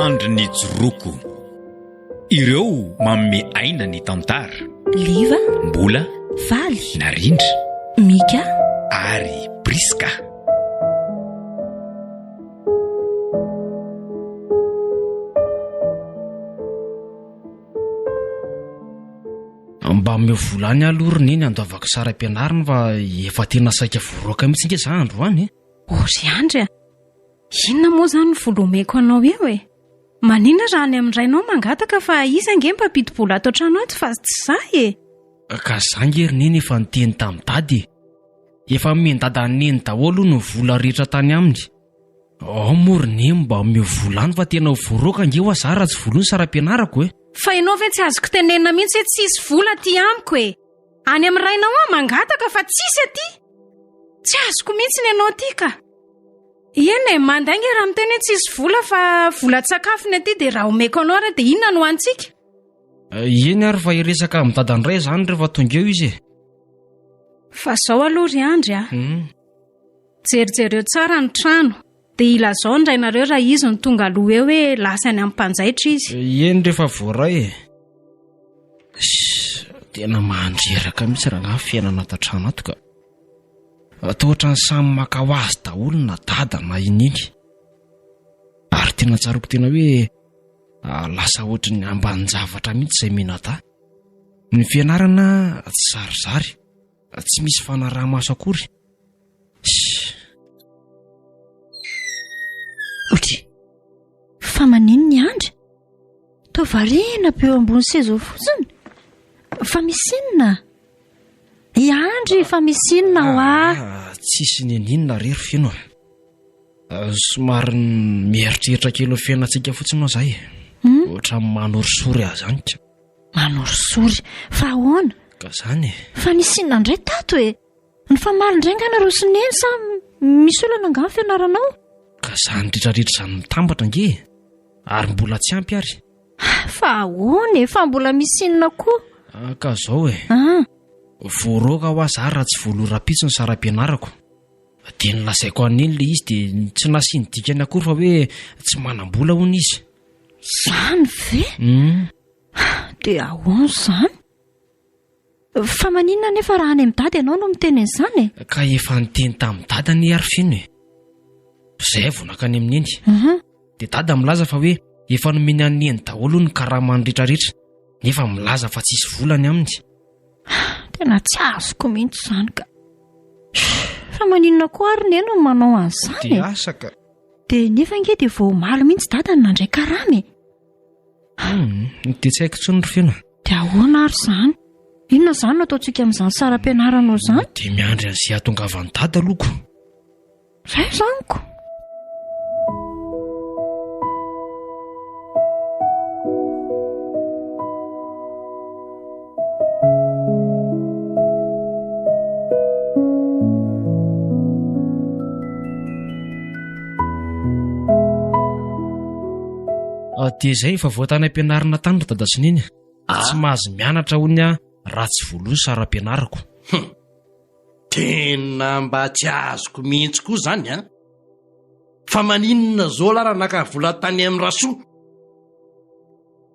Andry ny joroko, ireo manome aina ny tantara. Liva, Mbola, Valy, Narindra, Mika ary Priska. Mba meo volany aloriny iny andovako sara ampianarina fa efa tena saika voroaka mihitsy nge za andro any. Ory andry, inona moa zany volomeko anao eo e? Maninona raha any amin'ny rainao mangataka fa iza nge mpampidi-bola ato an-trano ato fa tsy zay e? Ka zangeriny iny efa niteny tamin'ny dady. Efa mendada neny daholo no vola rehetra tany aminy. Moriny mba meo volany fa tena voroaka nge ho azara tsy volony sara ampianarako e. Fa ianao ve tsy azoko tenena mihitsy hoe tsisy vola aty amiko e? Any amin'ny rainao aho mangataka fa tsisy aty. Tsy azoko mihitsy ny ianao aty ka. Eny e, mandainga raha miteny hoe tsisy vola fa vola-tsakafony aty dia raha omeko anao raha dia inona no antsika? Eny ary fa iresaka amin'ny dadany ray zany rehefa tonga eo izy e. Fa zao aloha ry andry a. Jerijereo tsara ny trano. Dia ilazao indrainareo raha izy ny tonga aloha eo hoe lasany amin'ny mpanjaitra izy. Eny rehefa voaray e. Tena mahandreraka mihitsy raha nga fiainana ato an-trano ato ka. Tohatra ny samy maka ho azy daholo na dada na ininy. Ary tena tsaroko tena hoe lasa ohatry ny ambanin-javatra mihitsy izay menata. Ny fianarana tsy zarizary, tsy misy fanaraha-maso akory. Otry, fa manino ny andry? Tao variana be eo ambony seza fotsiny. Fa misy inona? Andry, fa misy inona ho a? Tsisy ninina rery feno. Somary mieritreritra kely eo fiainantsika fotsiny ao zay. Ohatra manorisory ahy zany. Manorisory? Fa ahoana? Ka zany e. Fa nisy inona indray tato e? Ny famaly indray nganareo sy neny sa misy olana nga ny fianaranao? Ka zany rehetrarehetra zany mitambatra nge. Ary mbola tsy ampy ary. Fa ahoana e? Fa mbola misy inona koa? Ka zao e. Voroaka ho azy raha tsy voaloram-pitsy ny sara ampianarako. Dia nilazaiko an'iny le izy dia tsy nasiany dikany akory fa hoe tsy manam-bola hono izy. Zany ve? Dia ahoana zany? Fa maninona nefa raha any amin'ny dady ianao no miteny an'izany e? Ka efa niteny tamin'ny dada ny ary feno e. Zay vonaka any amin'iny. Dia dada milaza fa hoe efa nomeny aneny daholo ny karamany rehetrarehetra. Nefa milaza fa tsisy volany aminy. Tena tsy azoko mihitsy zany ka. Fa maninona koa ary neny no manao an'izany e? Dia asaka. Dia nefa nge dia vao omaly mihitsy dada ny nandray karama e? Dia tsy haiko intsony ry feno. Dia ahoana ary zany? Inona zany no ataontsika amin'izany sara ampianaranao zany? Dia miandry an'izay ahatongavan'ny dada loko. Zay zaniko. Dia izay efa voatany ampianarina tany ry dada sy neny. Tsy mahazo mianatra honya raha tsy voalony sara ampianarako. Tena mba tsy azoko mihitsy koa zany a. Fa maninona zao lara naka vola tany amin'ny rasoa?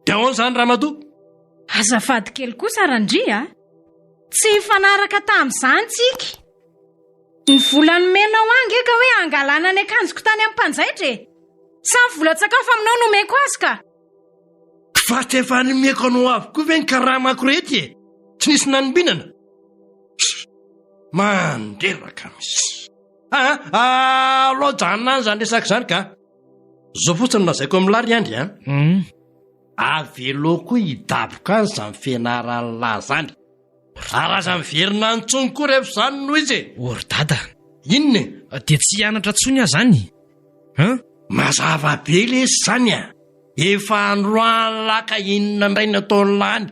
Dia ahoana zany Ramatoa? Azafady kely kosa Randria. Tsy fanaraka tamin'izany tsika. Ny volany menao ange ka hoe angalana ny akanjoko tany amin'ny mpanjaitra e. Samy vola-tsakafo aminao no meko azy ka. Fa tsy efa nomeko anao avokoa ve ny karamako rehetra e? Tsy nisy nanombinana. Mandreraka misy. Lojanona any zany resaka zany ka. Zao fotsiny lazaiko amin'ny lary andry a. Aveloko hidaboka any zany fianaran'ny lahy zany. Raha zany verina antsony koa rehefa zany noho izy e. Ory dada. Inona e? Dia tsy hianatra tsony aho zany. Mazava be le izy zany a. Efa androany laka inona indray nataon'ny lany.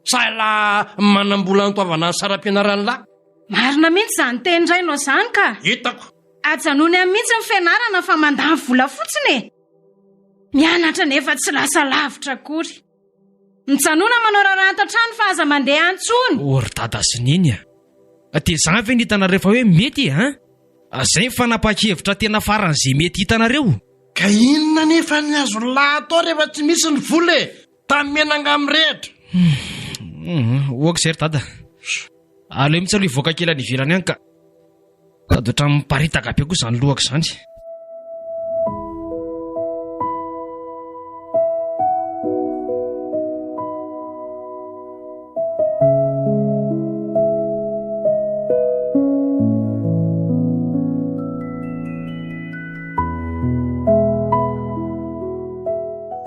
Sahala manam-bola nitoavana ny sara ampianaran'ny lahy. Marina mihitsy zany teny rainao zany ka. Hitako. Ajanony amin'ny mihitsy ny fianarana fa mandany vola fotsiny e. Mianatra nefa tsy lasa lavitra akory. Nijanona manao raharaha trano fa aza mandeha antsony. Ory dada sy niny dia za ve nitanareo fa hoe mety zay fanapa-kevitra tena faran'izay mety hitanareo. Ka inona nefa ny azo lahatao rehefa tsy misy ny vola tamin'ny menanga mirehitra. Oaka izay ry dada. Aleo mihitsy aloha hivoaka kely any ivelany any ka sady ohatran'ny miparitaka be koa izany lohako izany.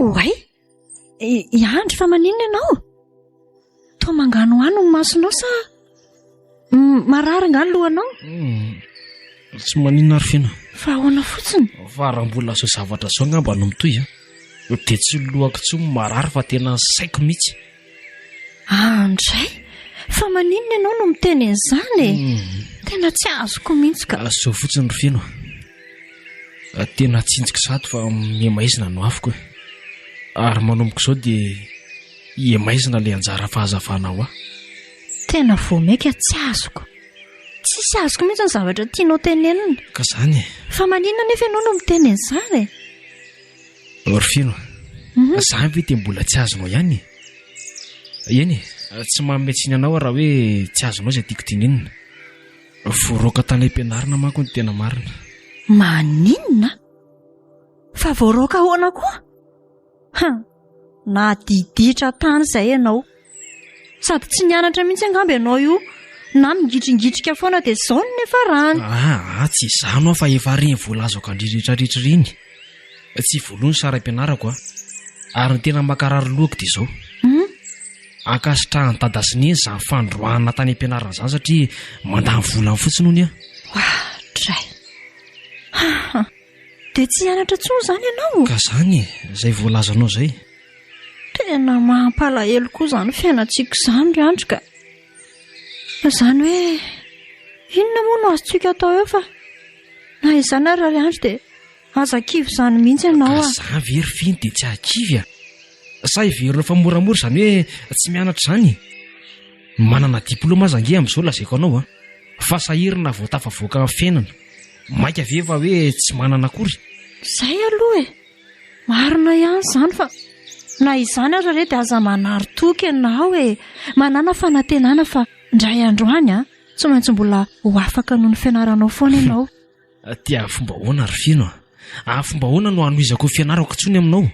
Oay, Andry fa maninona ianao? Toa mangano ano ny masonao sa marary nga ny lohanao? Tsy maninona ary fina. Fa ahoana fotsiny? Fa raha mbola aso zavatra zao ngamba no mitoy dia tsy lohako tsy marary fa tena saiko mihitsy. Andray, fa maninona ianao no miteny an'izany? Tena tsy azoko mihitsy ka. Zao fotsiny ry fina. Tena tsinjika zato fa miemaizina no afoko ary manomboka izao dia iemaizina ilay anjara fahazavanao Tena voamaika tsy azoko. Tsisy azoko mihitsy ny zavatra tianao tenenina. Ka izany Fa maninona nefa ianao no miteny an'izany? Orfino, za ve dia mbola tsy azonao ihany? Eny tsy mametsiny anao raha hoe tsy azonao izay tiako tinenina. Voaroaka tany am-pianarana manko ny tena marina. Maninona? Fa voaroaka ahoana koa? Na diditra tany izay ianao. Sady tsy nianatra mihitsy angamba ianao io. Na mingitringitrika foana dia izao no nefa rany. Tsy izano fa efa reny voalazako andriretrarehetra reny. Tsy voalohany sara am-pianarako ary ny tena makarary lohako dia izao. Ankasitrahany dada sy neny izany fandroahana tany am-pianarana izany satria mandany volany fotsiny hono Dray. Dia tsy hianatra intsony izany ianao? Ka izany izay voalazanao izay. Tena mampalahelo koa izany fiainantsika izany ry Andry ka. Izany hoe inona moa no azontsika atao eo fa na izany ary ry Andry dia aza kivy izany mihitsy ianao Ka za very finy dia tsy hakivy sa hiverina fa moramora izany hoe tsy mianatra izany. Manana diplôma aza ange amin'izao lazaiko anao fa sahirina vao tafavoaka amin'ny fiainana. Maika ve fa hoe tsy manana akory? Izay aloha marina ihany izany fa na izany aza re dia aza manary toky ianao manana fanantenana fa ndray androany tsy maintsy mbola ho afaka noho ny fianaranao foana ianao. Tia fomba hoana ry fino fomba hoana no hanohizako fianarako intsony aminao?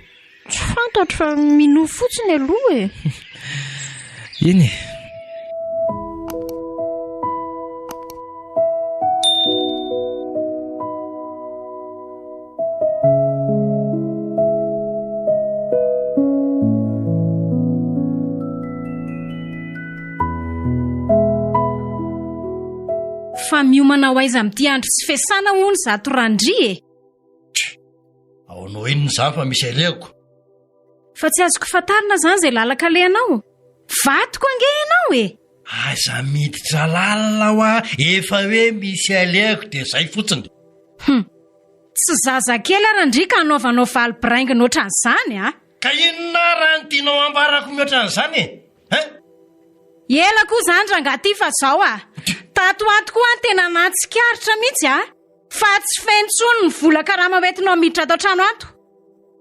Tsy fantatro fa mino fotsiny aloha Eny Fa miomana ho aiza amin'ity andro tsy fiasana hono zato randry Aonao inona izany fa misy aleko. Fa tsy azoko fatarina izany izay lalaka lehanao. Vatoko ange ianao Aza miditra lalina efa hoe misy aleko dia izay fotsiny. Tsy zaza kely randry ka hanaovanao valibiraingina ohatran'izany Ka inona raha ny tianao ambarako mihoatran'izany Ela koa izany rangaty fa izao Tatoato koa tena natsikaritra mihitsy fa tsy fentsony ny vola karama hoentinao miditra atao trano ato.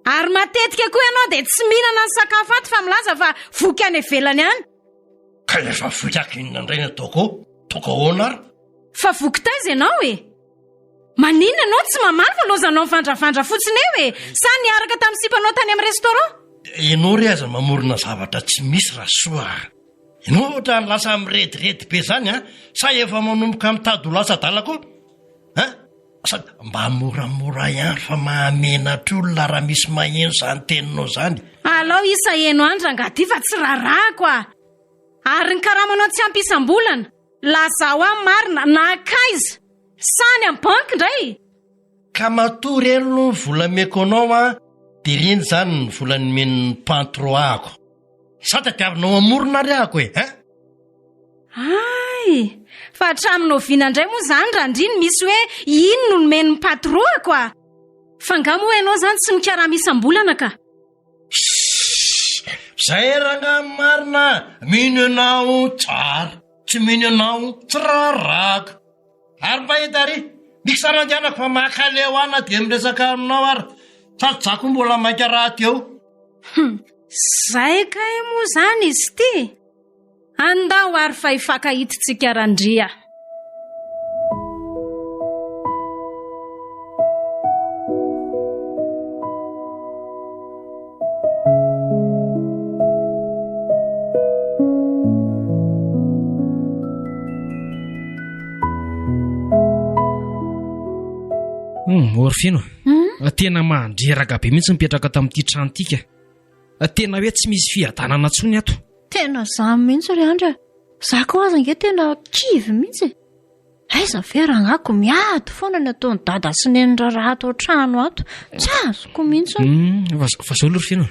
Ary matetika koa ianao dia tsy mihinana ny sakafo ato fa milaza fa voky any ivelany any. Ka efa voky inona indray ny ataoko ahoana ary? Fa voky taiza ianao Maninona ianao tsy mamaly fa lozanao mivandravandra fotsiny eo sa niaraka tamin'ny sipanao tany amin'ny restaurant? Ianao ry aza mamorona zavatra tsy misy raha soa. Ianao ohatra ny lasa mirediredy be izany sa efa manomboka mitady ho lasa dalako? Sady mba moramora ihany fa mahamenatra olona raha misy maheno izany teninao izany. Alao isa eno andro rangaty fa tsy rarahako Ary ny karamanao tsy ampy isam-bolana lazao marina na akaiza sany amin'ny banky indray. Ka matory eny aloha ny vola meko anao dia reny izany ny vola nomen'ny pantroako. Sa tadiavinao amorona ry ako fa hatraminao viana indray moa izany randriny misy hoe ino no nomen'ny patroako Fa nga moa ianao izany tsy nikaraha misam-bolana ka? zay ranga marina, mino anao tsara, tsy mino anao tsiraraka. Ary mba hitary miksarandianako fa makaleo ana dia miresaka aminao ary tsatsako mbola mainka raha teo. Zay kay moa zany izy ty. Andao ary fa hifankahititsika randria. Orfino, tena mandreraka be mihitsy mipetraka tamin'ity trano tika. Tena hoe tsy misy fiadanana ntsony ato. Tena zamy mihitsy ry andra. Za koa aza nge tena kivy mihitsy. Aiza ve rangako miady foana ny ataon'ny dada sy neny raharaha ato trano ato. Tsy azoko mihitsy. Fa zao Orfino.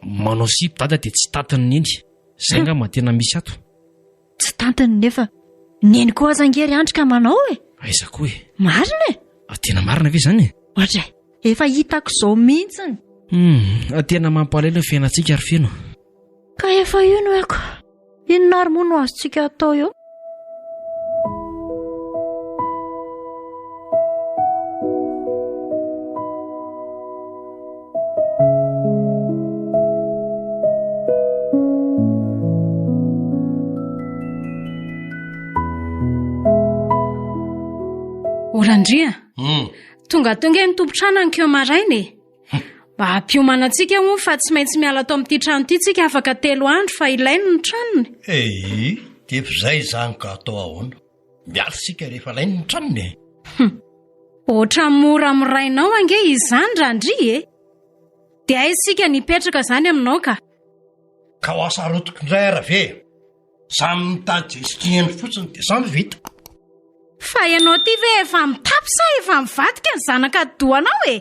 Manao sipo dada dia tsy tatiny neny. Zay nga ma tena misy ato. Tsy tantiny nefa neny koa aza nge ry andra ka manao e. Aiza koa e. Marina e. Tena marina ve zany e? Ohatra efa hitako zao mihitsy. Tena mampalahelo ny fiainantsika Orfino. Ka efa io no eko. Inona ary moa no azontsika atao eo? Orandria, tonga mitombotrano ankeo maraina. Mba hampiomanatsika moa fa tsy maintsy miala atao amin'ity trano ity tsika afaka 3 andro fa ilainy ny tranony. Dia izay zany ka atao ahoana? Miala sika rehefa ilainy ny tranony e. Ohatra mora mirainao ange izany randri e. Dia aisika nipetraka zany aminao ka. Ka ho asarotiko indray ara ve? Samy mitady isikihany fotsiny dia samy vita. Fa ianao ty ve efa mitapy sa efa mivadika ny zanaka doanao e?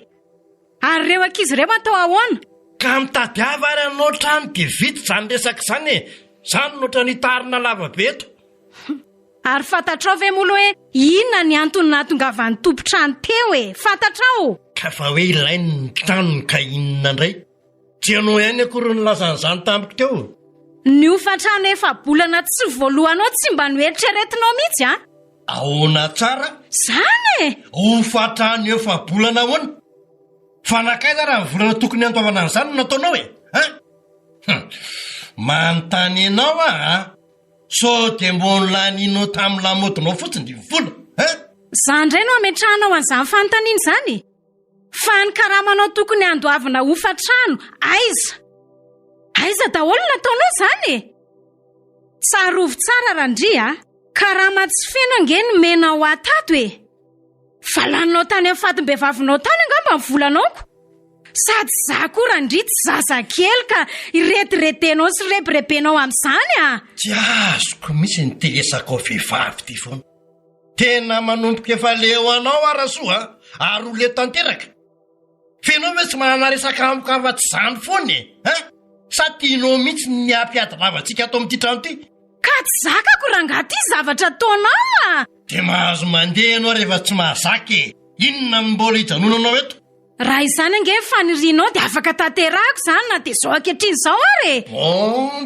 Ary reo ankizy reo atao ahoana? Ka mitady ava ary anao trano dia vita zany resaka zany e. Zany notra nitarina lavabe eto. Ary fantatrao ve molo hoe inona ny antony nahatongavan'ny tompo-trano teo e? Fantatrao? Ka fa hoe ilainy ny tranony ka inona indray? Tsy ianao ihany akory nilazan'izany tamiko teo. Ny hofantrano efa bolana tsy voalohanao tsy mba noeritreretinao mihitsy a? Ahoana tsara? Zany e! Hofantrano efa bolana ahoana? Fanakaiza raha ny volana tokony antaovana an'izany no nataonao e? Manontany ianao so dia mbony laninao tamin'ny lamodinao fotsiny dia vola. Zany indray no ametrahanao an'izany fanontaniana izany. Fa ny karamanao tokony andoavina hofantrano, aiza daholo nataonao izany e? Tsarovy tsara randria, karama tsy feno ange ny menao atato e. Fa laninao tany amin'ny fatim-bevavinao tany angamba ny volanao. Sady za koa randria tsy zazakely ka iretiretenao sy rebirebenao amin'izany Tsy azoko misy ny telesakao vehivavy ty foana. Tena manomboka efa leo anao arasoa ary ho le tanteraka. Fenao ve tsy manana resaka amiko afa-tsy zany foana e? Sa tianao mihitsy ny ampiady lavantsika ato amin'ity trano ity? Ka tsy zakako rangaha ty zavatra ataonao Dia mahazo mandeha ianao rehefa tsy mahazaka e. Inona mbola hijanonanao eto? Raha izany ange fanirianao dia afaka tanterahako zany na dia zao ankehitriny izao ary e.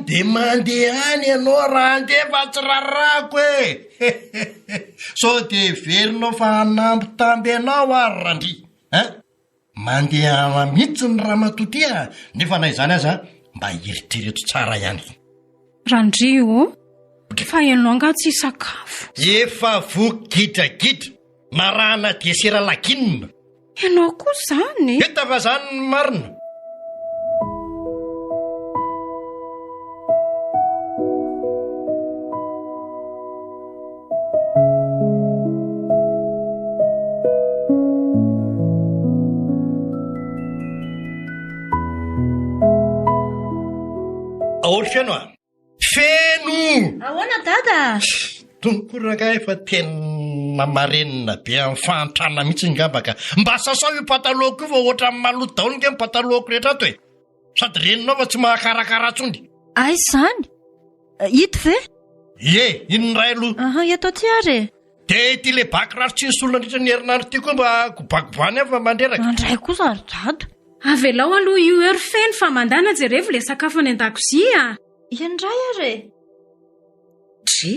Dia mandeha any ianao raha andefa tsy rarako e. So dia verinao fa hanampy tamby ianao ary randri. Mandeha mihitsy ny ramatoty nefa na izany aza mba eritrereto tsara ihany. Randrio, fa ianao nga tsy sakafo. Efa vokidragidra na rahana desera lakinina. Ianao koa zany. Hita fa zany ny marina. Ahoana feno Feno! Ahoana dada? Tonkoraka efa tena marenina be amin'ny fahantrana mihitsy ngamba ka mba sasao io pataloko io fa ohatra amin'ny maloto daholo nge pataloko rehetra ato e. Sady reninao fa tsy mahakarakara tsony. Ay zany? Hito ve? Inona ray aloha? Eto aty ary. Dia ity le baky rary tsy ny solona andritra ny herinandro ty koa mba kobakobany afa mandreraka. Andray kosa ary dada. avelao aloha io erfeny fa mandana jerevo le sakafo any an-dakozia. Indray ary Dre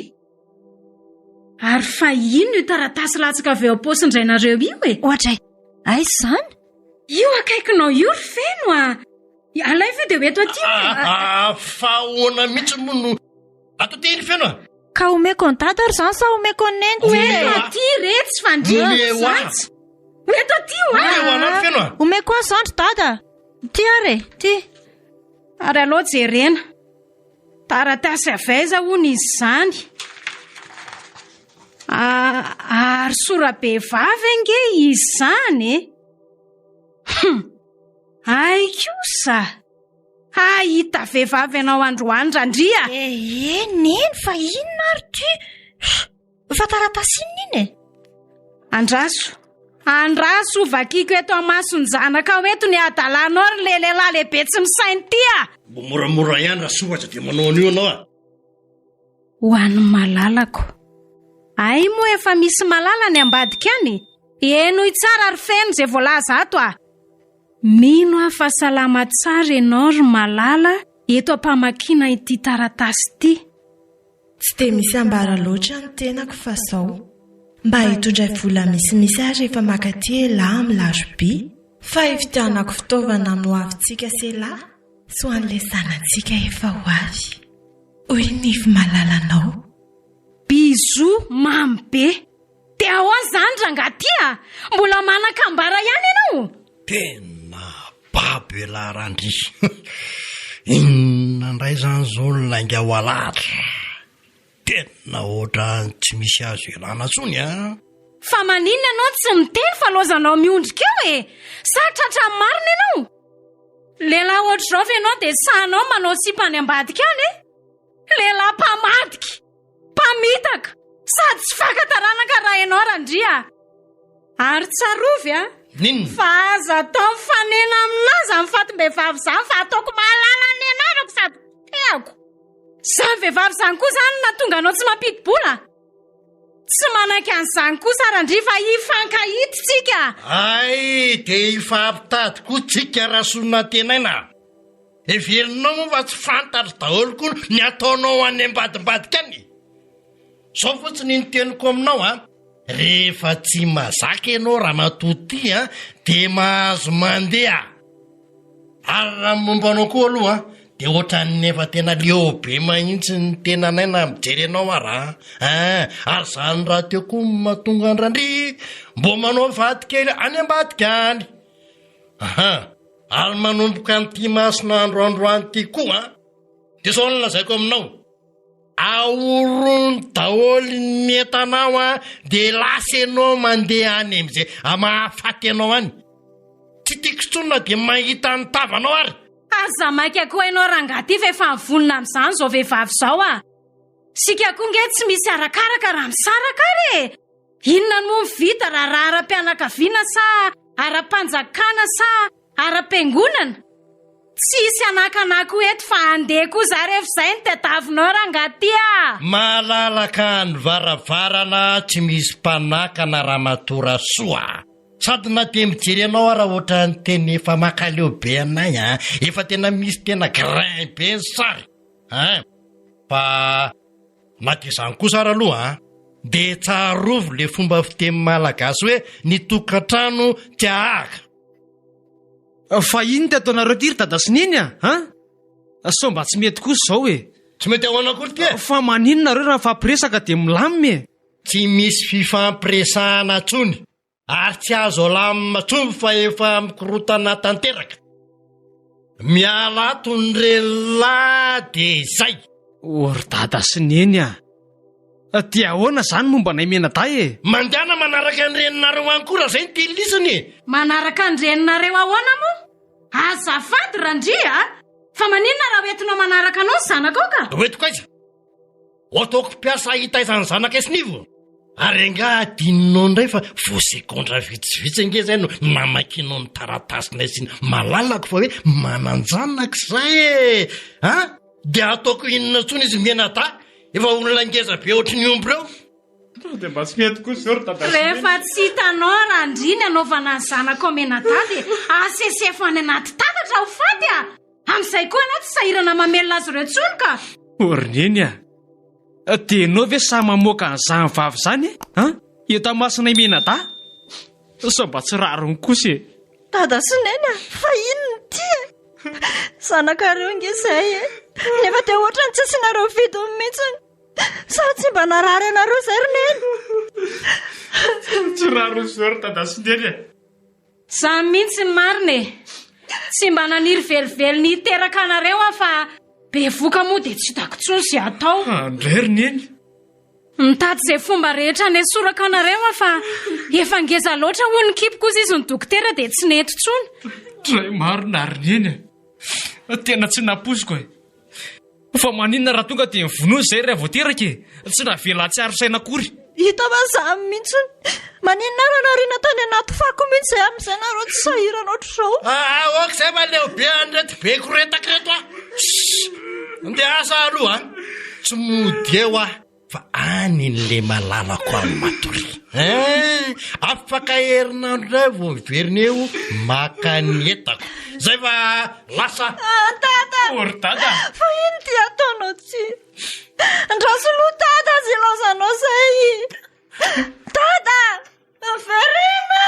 ary fa ino io taratasy latsaka avy eo am-posindrainareo io e? ohatray aizy zany Io akaikinao io rifeno a. Alay ve dia eto aty fa ahoana mihitsy moa no ato ty ny feno a? ka omeko ny dada ary zany sa omeko ny neny eto aty retsy fandriatsy. Eto aty hoanary feno a? omeko azy zany ry dada ty ary ty ary aloha jerena taratasy avaiza hono izy zany. Ary sorabe vavy ange izy zany e. Ay kosa ahita vehivavy anao androany randria. neny fa inona ary ty fa taratasiny iny e. Andraso vakiko eto amasony zanaka oeto ny adalanao ry le lehilahy lehibe tsy misainy tya. Mbo moramora ihany raha sohatra dia manao an'io anao a. Ho an'ny malalako. Ay moa efa misy malala ny ambadika any. Enoy tsara ry feno zay voalaza ato a. Mino aho fa salama tsara ianao ry malala eto ampamakina ity taratasy ity. Tsy dia misy ambara loatra ny tenako fa sao. Mba hitondra vola misimisy ahy rehefa makaty lahy milaroby fa hivitianako fitaovana no avintsika selahy so an'ilay zanantsika efa ho avy. Hoy nify malalanao. Bisou mamy be. Te ahoa zany rangatia? Mbola manan-kambara ihany ianao? Tena babelarandry. Inona indray zany zao ny lainga ho alahatra. Tena ohatra tsy misy azo elana tsony a. Fa maninona ianao tsy miteny fa lozanao miondrika eo e? Sa tratra marina ianao? Lehilahy ohatr'izao ve ianao dia sahanao manao sipa any ambadika any e? Lehilahy mpamadika, mpamitaka, sady tsy fakatarana raha ianao randria. Ary tsarovy a? Ninona? Fa aza atao mifanena aminazy amin'ny fatim-behivavy zany fa ataoko mahalala ny anarako sady teako. Zany vehivavy zany koa zany na tonga anao tsy mampidi-bola. Tsy manaiky an'izany kosa randria fa hifankahity tsika. Ay, dia hifampitady koa tsika raha sonina tenaina. Everinao moa fa tsy fantatry daholo koa ny ataonao any ambadimbadika any. Sao fotsiny ny teniko aminao a. Rehefa tsy mazaka ianao raha matoty a dia mahazo mandeha. Ary raha mombanao koa aloha dia ohatran'ny efa tena leobe mahitsy ny tenanaina mijery anao ara. Ary zany raha teo koa mahatonga ny randria mbo manao vady kely any ambadika any. Ary manomboka n'ity masina androandroany ity koa dia sao ny lazaiko aminao. Ahorony daholy ny entanao a dia lasa ianao mandeha any amin'izay mahafaty anao any. Tsy tiako tsonina dia mahita ny tavanao ary. Aza maika koa ianao rangaty fa efa mivonona amin'izany zao vehivavy zao a. Sika koa nge tsy misy arakaraka raha misaraka ary e. Inona no mivita raha ara-pianakaviana sa ara-panjakana sa ara-piangonana? Tsisy anakanako eto fa andeha koa za rehefa izay ny tetavinao rangaty a. Malalaka ny varavarana tsy misy mpanakana raha matora soa. Sady na dia mijery anao raha ohatra ny teny efa makaleo be anay a. Efa tena misy tena grain be ny sary. Fa na dia izany kosa raha aloha dia tsarovo le fomba fiteny malagasy hoe ny tokantrano tsy ahaka. Fa ino ty ataonareo ty ry dada sy niny a? Sao mba tsy mety kosa zao e. Tsy mety ahoana kory ty e? Fa maninona reo raha fampiresaka dia milamina e. Tsy misy fifampiresahana tsony. Ary tsy azo lamina tsony fa efa mikorotana tanteraka. Miala ato ny lehilahy dia izay. Ry dada sy niny a. Ty ahoana zany momba nay mena-day e. Mandehana manaraka ny reninareo any koa raha izay ny tilisiny. Manaraka ny reninareo ahoana moa? Azafady randria. Fa maninona raha hoentinao manaraka anao ny zanaka ao ka? Hoentiko aiza? Ataoko mpiasa hitaizany zanaka esinivo. Ary nga dininao indray fa vo sekondra vitsivitsy nge zay no namakinao ny taratasina sy malalako fa hoe mananjanaka izay e. Dia ataoko inona tsony izy mena-ta? Efa olona ngeza be ohatry ny omby reo. dia mba tsy mety koa zao ry dada rehefa tsy hitanao randriny anaovana ny zanako amenadady asesefo any anaty tatatra ho faty a amin'izay koa ianao tsy sahirana mamelona azy ireo tsony ka orineny a dia anao ve sa mamoaka ny zanivavy zany a eto masinay menada sa mba tsy rariny kosa e dada sy neny a fa inony ty zanakareo ngezay nefa dia ohatra ny tsy asinareo vidy mihitsiny sa tsy mba narary anareo zay ry neny tsy rariny zao ry dada sy neny samy mihitsy ny marina e tsy mba naniry velively ny hiteraka anareo a fa be voka moa dia tsy hitako tsony sy atao andray ry neny mitady izay fomba rehetra ny soraka anareo a fa efa ngeza loatra ho ny kipo kosa izy ny dokotera dia tsy nety tsony dray marina ry neny tena tsy naposiko e fa maninona raha tonga dia mivonozy zay raha voateraka e tsy navela tsiaro saina akory hita fa zamy mihitsiny maninona raha nariana tany anaty fako mihitsy zay amin'izay nareo tsy sahirana ohatr'izao oka izay maleo be anrety be koretakreto a ndia asa aloha tsy mody eo a fa anyn'le malalako amin'ny matory afaka herinandro ray vo miverina eo maka ny etako zay fa lasa tata ory dada fa iny ty ataonao tsy ndrasoloha tata zy laozanao zay tata verina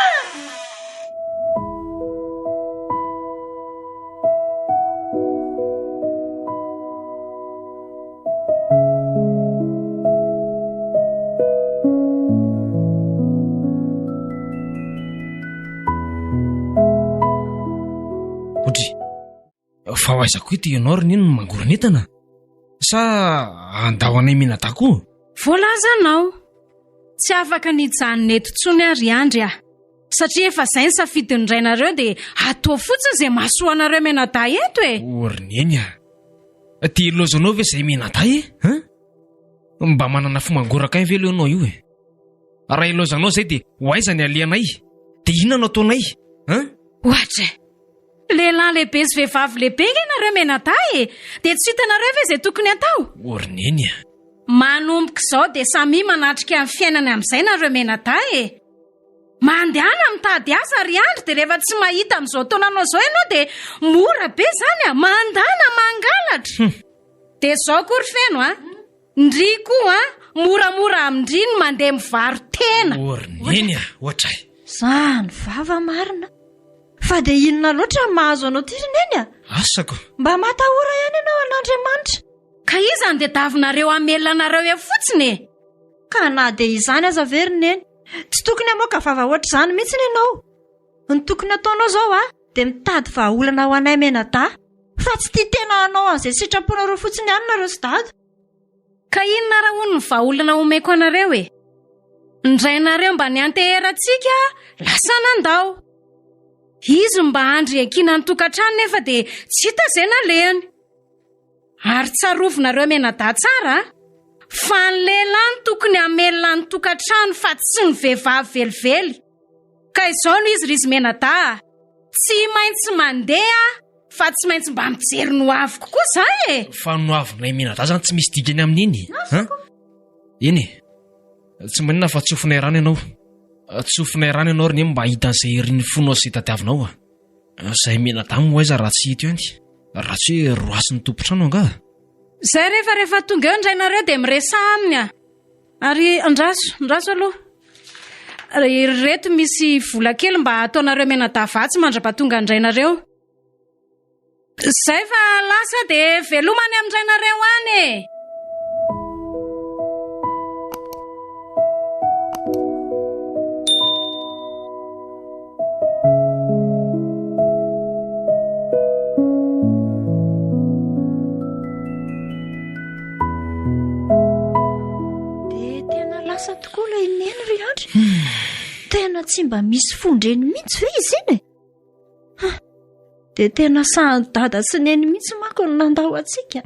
fa ho aizako ity ianao ry neny no mangoronetana sa andao anay menadako voalaza anao tsy afaka nijanona eto tsony ary andry a satria efa izay ny safidiny rainareo dia atao fotsiny izay mahasoanareo menada eto e orineny a tia lozanao ve izay menada e mba manana fo mangoraka ny velo ianao io e raha ilozanao izay dia ho aiza ny alianay dia inona no ataonay ohatra lehilahy lehibe sy vehivavy lehibe nge nareo menada e dia tsy hitanareo ve izay tokony atao orineny a manomboka izao dia samy manatrika amin'ny fiainany amin'izay nareo menada e mandehana mitady asa ry andry dia rehefa tsy mahita amin'izao taonanao izao ianao dia mora be zany a mandana mangalatra dia izao kory feno a ndry koa moramora amindry ny mandeha mivaro tena orineny a ohatra zany vava marina fa dia inona loatra mahazo anao ty rineny a asako mba matahora ihany ianao an'Andriamanitra ka izany dia davinareo amelona anareo e fotsiny e ka na dia izany aza ve rineny tsy tokony hamoaka vava ohatr' izany mihitsy ny ianao ny tokony ataonao izao a dia mitady vahaolana ho anay menada fa tsy tia tena anao an'izay sitraponareo fotsiny ihany nareo sy dada ka inona raha hono ny vahaolana omeko anareo e ndrainareo mba ny anteherantsika lasa nandao izy mba andry ankina ny tokantrano nefa dia tsy hita izay nalehany ary tsarovinareo menada tsara fa ny lehilahy ny tokony hamelona ny tokantrano fa tsy ny vehivavy velively ka izao no izy ry izy menada tsy maintsy mandeha fa tsy maintsy mba mijery no avy kokoa zay e fa no avinay menada zany tsy misy digany amin'iny eny tsy manina fa tsofinay rano ianao tsofinay rano ianao ry neny mba hitan'izay heriny fonao sy tadiavinao izay menada mo aiza raha tsy hito ihany raha tsy hoe roasin'ny tompotrano anga zay rehefa tonga eo ndrainareo dia miresa aminy a ary ndraso aloha reto misy vola kely mba ataonareo menada vatsy mandra-pahatonga ndrainareo zay fa lasa dia velomany amin'ndrainareo any e tokoa ilay neny ry andry tena tsy mba misy fondreny mihitsy ve izy iny e dia tena sahany dada sy neny mihitsy manko no nandao antsika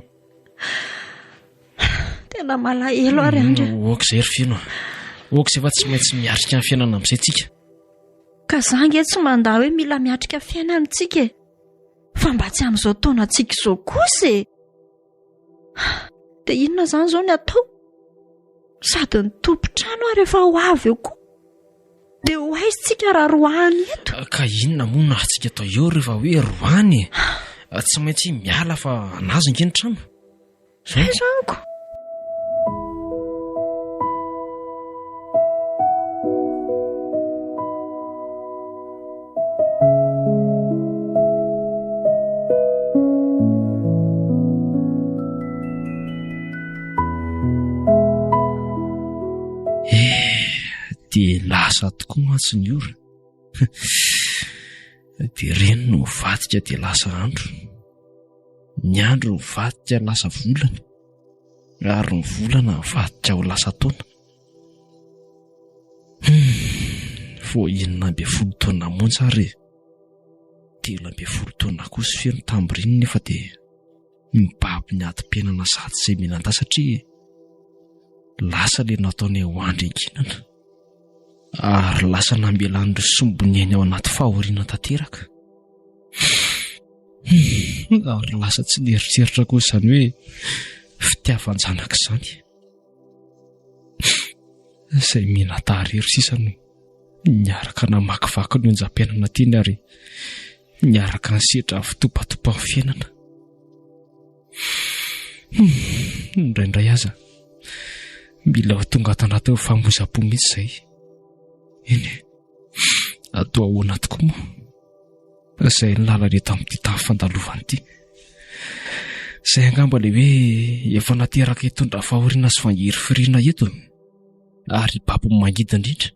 tena malahelo ary andry oka izay ry fino oka izay fa tsy maintsy miatrika amin'ny fiainana amin'izay tsika ka zange tsy manda hoe mila miatrika fiaina amintsika e fa mba tsy amin'izao taona antsika izao kosa e dia inona izany izao ny atao sady ny tompo-trano ary efa ho avy eo koa dia ho aizintsika raha roany eto. Ka inona moa na antsika atao eo rehefa hoe roany? Tsy maintsy miala fa nazo ingeny trano. Zaniko. Dia lasa tokoa mantsy ny ora. Dia reny no vadika dia lasa andro. Ny andro vadika lasa volana, ary ny volana vadika ho lasa taona. Fo 9 taona monja ary 10 taona kosa feno tamboriny nefa dia mibaby ny atim-piainana sady izay menanta satria lasa le nataony ho andrenginana ary lasa nambelan'ireo sombony ao anaty fahoriana tanteraka. Ary lasa tsy neritreritra koa izany hoe fitiavan-janaka izany izay menatahrery sisa no niaraka namakivaky ny onjam-piainana tiany ary niaraka nisedra fitopatopa ny fiainana. Indraindray aza mila ho tonga tanaty famozam-po mihitsy izay. Eny, atao ahoana tokoa moa izay ny lalana eto amin'ity tany fandalovana ity, izay angamba le hoe efa nateraka hitondra fahoriana sy fangiry firiana eto ary baby mangidy indrindra.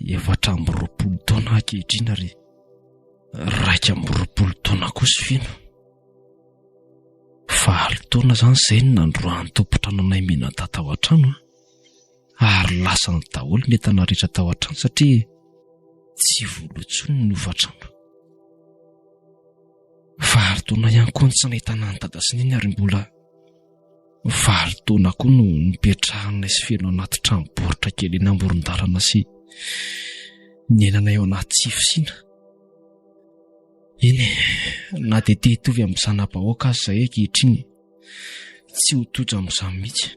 420 taona ankehitriny ary 220 taona kosa feno. 9 taona izany izay no nandroan'ny tompo-trano anay menanta tao an-trano, ary lasa ny daholo ny entana rehetra tao an-trano satria tsy voalotsony ny ofa-trano. 9 taona ihany koa ny tsy nahitana ny dada sy neny ary mbola 9 taona koa no nipetrahanay sy feno anaty tranom-baoritra kely eny amoron-dalana sy nenanay ao anaty tsifisiana. Eny, na dia te hitovy amin'ny zanam-bahoaka azy izay ankehitriny tsy ho tojo amin'izany mihitsy.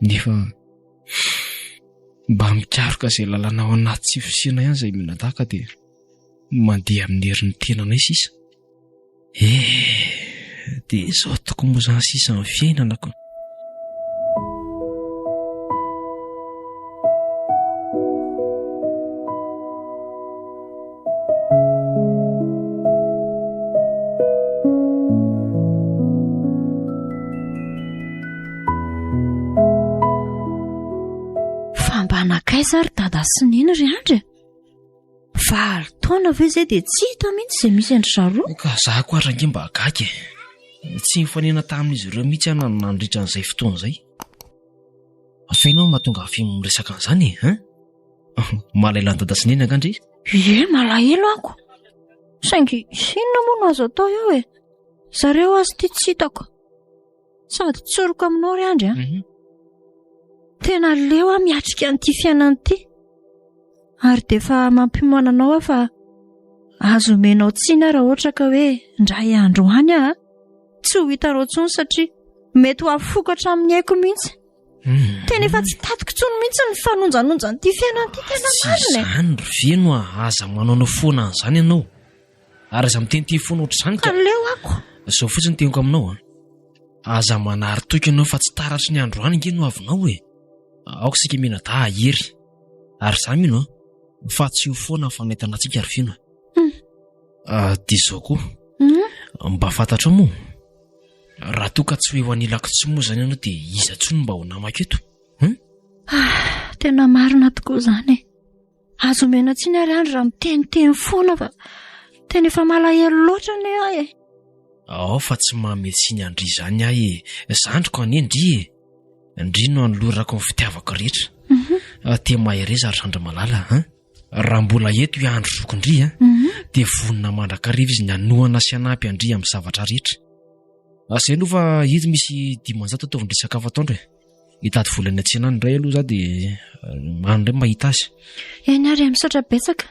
Nefa mba mikaroka izay lalana ao anaty tsifisiana ihany izay menadaka dia mandeha amin'ny herin'ny tenanay sisa. Dia izao tokoa moa izany sisa ny fiainanako. Zary dada sy neny ry andry 9 taona ve izay dia tsy hita mihitsy izay misy endry zaroa. Ka zaho koa range mba hagaga, tsy mifanena tamin'izy ireo mihitsy ana nandritra an'izay fotoana izay. Afenao mahatonga afy miresaka an'izany malaila ny dada sy neny angandry? Malahelo ako, saingy inona moa no azo atao eo zareo azy ity tsy hitako sady tsoroko aminao ry andry tena leo miatrika an'ity fiainana ity, ary dia efa mampimoananao fa azo menao tsiny raha ohatra ka hoe ndray andro any tsy ho hitanao tsony satria mety ho afokatra amin'ny haiko mihitsy. Tena efa tsy tatiko tsony mihitsy ny fanonjanonja n'ity fiainana ity, tena marina. Izany ry feno aza manao foana an'izany ianao ary aza miteny foana ohatr'izany ka leo ako izao fotsiny teniko aminao aza manary toky ianao fa tsy taratry ny andro any ingeny no avinao aoka sika menada hery ary za mino fa tsy ho foana fanaitana antsika ry feno. Dia izao koa mba fantatra moa raha toka tsy hoe ho anilako tsy moa izany ianao dia iza tsony mba ho namako eto. Tena marina tokoa izany azo mena tsiny ary andro raha miteniteny foana fa tena efa malahelo loatra ny ao fa tsy mahametsy ny andry izany zandriko anendry ndrino anolorako ny fitiavako rehetra te mahereza ary sandra malala raha mbola eto iandro zokondry dia vonina mandrakariva izy ny anohana sy anampy andry amin'ny zavatra rehetra. Izay aloha fa hito misy 500 ataovy sakafo ataondro hitady volana an-tsena any indray aloha za dia mandray mahita azy. Eny ary misaotra betsaka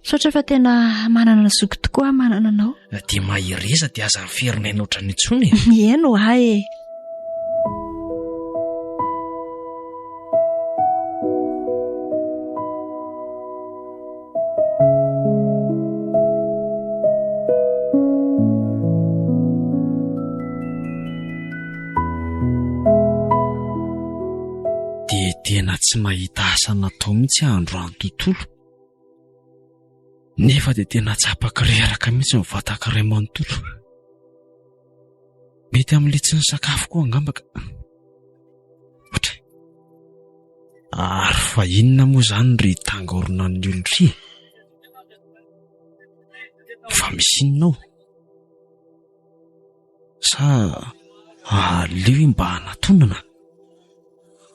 saotra fa tena manana zoky tokoa manana anao. dia mahireza dia aza nyferinay noatra ny intsony. Eno ay e. dia tena tsy mahita asa natao mihitsy androany tontolo, nefa dia tena tsapaka reraka mihitsy mivataka iray manontolo. Mety amin'ilay tsy ny sakafo koa angambaka. Ohatra ary fa inona moa izany ry tangorona ny olon-dry? Fa misy inonao? Sa aleo mba hanatonana?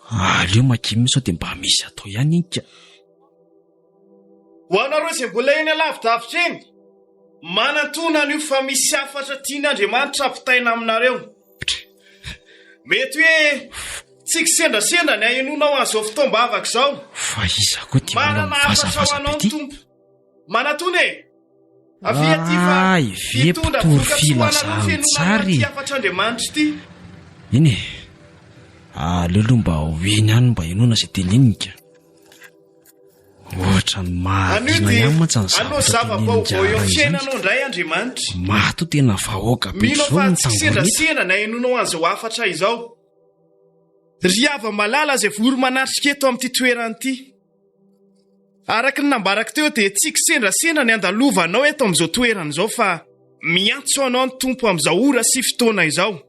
Aleo makimy sao dia mba misy atao ihany inka. Ho anareo izay mbola eny alavidavitra eny, manantonana io fa misy afatra tian'Andriamanitra ampitaina aminareo. Mety hoe tsy kisendrasendra ny ahenonao an'izao fotoam-bavaka izao. Fa iza koa dia mbola Manana afatra ho mivazavaza anao be ny ty. tompo. Manatona e! Avia ty fa Ay, ve mpitory filazahany tsara e. afatr'Andriamanitra ity. Iny e, aleo aloha mba hoeny ihany mba henoana izay teninika. Ohatra ny mahadina ihany mantsy ny anao zavatra zava-baovao eo tenenin-jara amin'ny izany. fiainanao indray Andriamanitra. Mato tena vahoaka be Mino zao fa ny tsy tangoranita. kisendrasendra na ahenonao an'izao afatra izao. Ry hava malala izay vory manatrika eto amin'ity toerana ity. Araka ny nambaraka teo dia tsy kisendrasendra ny andalovanao eto amin'izao toerana izao fa miantso anao ny tompo amin'izao ora sy fotoana izao.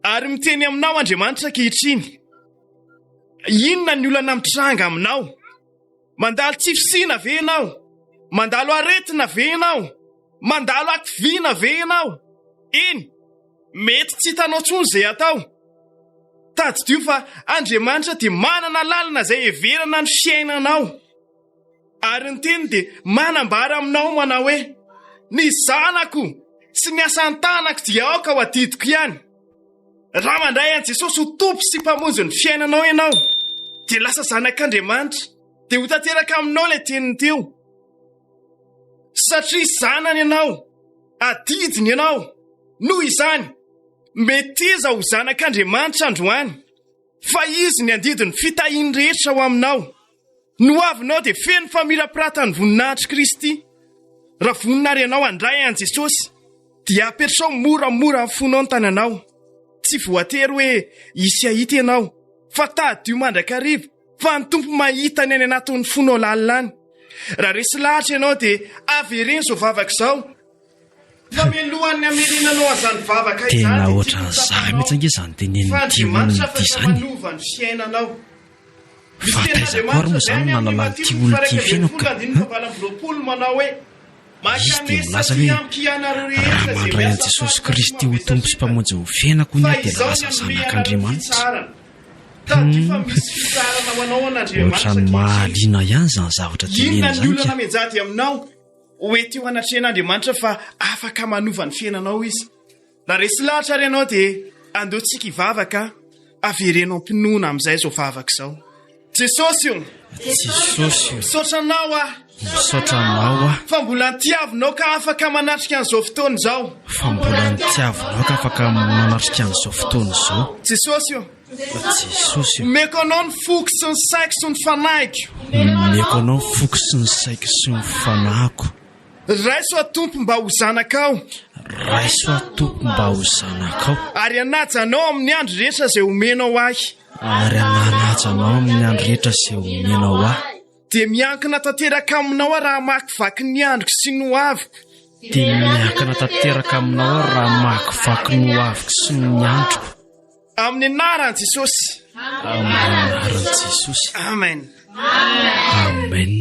Ary miteny aminao Andriamanitra ankehitriny. Inona ny olana mitranga aminao? Mandalo tsy fisiana ve ianao? Mandalo aretina ve ianao? Mandalo akivina ve ianao? Eny, mety tsy hitanao tsony izay atao. Tadidio fa Andriamanitra dia manana lalana izay heverana ny fiainanao. Ary ny teny dia manambara aminao manao hoe ny zanako sy ny asan'ny tanako dia aoka ho adidiko ihany. Raha mandray an'i Jesosy ho tompo sy mpamonjy ny fiainanao ianao, dia lasa zanak'Andriamanitra, dia ho tanteraka aminao ilay teniny teo. Satria zanany ianao, adidiny ianao, noho izany meteza ho zanak'Andriamanitra androany, fa izy ny andidiny fitahiany rehetra ho aminao. No avinao dia feno famirapiratany voninahitry Kristy. Raha voninahary ianao handray an'i Jesosy, dia apetrao moramora amin'ny fonao ny tananao. Tsy voatery hoe hisy ahita ianao, fa tadidio mandrakariva fa ny tompo mahita ny any anatin'ny fonao lalina any. Raha resy lahatra ianao dia avereny izao vavaka izao. Fa mialohan'ny hamerenanao an'izany vavaka izany. Tena ohatran'izany mihitsy ange izany tenenin'ity olona ity izany. Manovany fiainanao. Fataizako ary moa izany nanala ity olona ity fiainako ka. Izy dia milaza hoe raha mandray an'i Jesosy Kristy ho tompo sy mpamonjy ho fiainako ny ahy dia lasa zanak'Andriamanitra. Ohatran'ny mahaliana ihany izany zavatra tenena Inona ny izany olana ka. menjady aminao hoety ho anatrehan'Andriamanitra fa afaka manova ny fiainanao izy. Raha resy lahatra ary ianao dia andeontsika hivavaka, averenao mpinoana amin'izay izao vavaka izao. Jesosy io, Jesosy io, misaotra anao ah, misaotra anao aho, fa mbola nitiavinao ka afaka manatrika an'izao fotoana izao. fa mbola nitiavinao ka afaka manatrika an'izao fotoana izao. Jesosy io, Jesosy io, meko anao ny foky sy ny saiko sy ny fanahiko. meko anao ny foky sy ny saiko sy ny fanahiko. Raiso atompo mba ho zanakao, Raiso atompo mba ho zanakao, ary anajanao amin'ny andro rehetra izay omenao ahy. ary ananajanao amin'ny andro rehetra izay omenao ahy. Dia miankina tanteraka aminao raha makivaky ny androko sy ny hoaviko. Dia miankina tanteraka aminao aho raha makivaky ny hoaviko sy ny androko. Amin'ny anaran'i Jesosy. Amin'ny anaran'i Jesosy. Amen. Amen.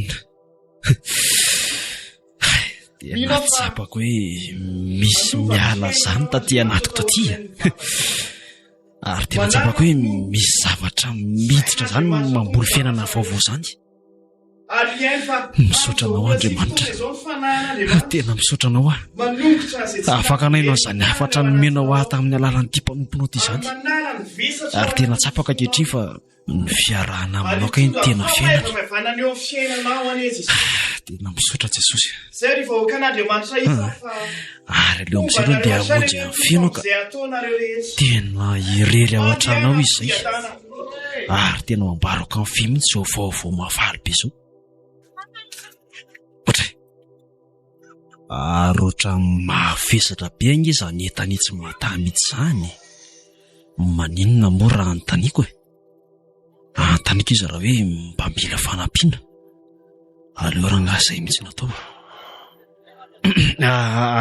Dia natsapako hoe misy miala zany taty anatiko taty. Ary tena tsapako hoe misy zavatra miditra zany mamboly fiainana vaovao zany. Misaotra anao Andriamanitra. Tena misaotra anao aho. Afaka anainao izany afatra nomenao ahy tamin'ny alalan'ity mpanomponao ity izany. Ary tena tsapaka ankehitriny fa ny fiarahana aminao kay ny tena fiainana. tena misaotra Jesosy. Zay rehefa hokan'Andriamanitra ifa fa Ary aleo amin'izay aloha dia hamonjy amin'ny feno ka izay ataonareo rehetra. tena irery ao an-tranao izy zay. Ary tena mambaroko amin'ny fy mihitsy zao vaovao mafaly be zao. Ohatray. Ary oatra mavesatra be anga izany entany tsy matamitsy izany. Maninona moa raha anontaniako e? Anontaniako izy raha hoe mba mila fanampiana. Aleo raha ngasa mihitsy natao.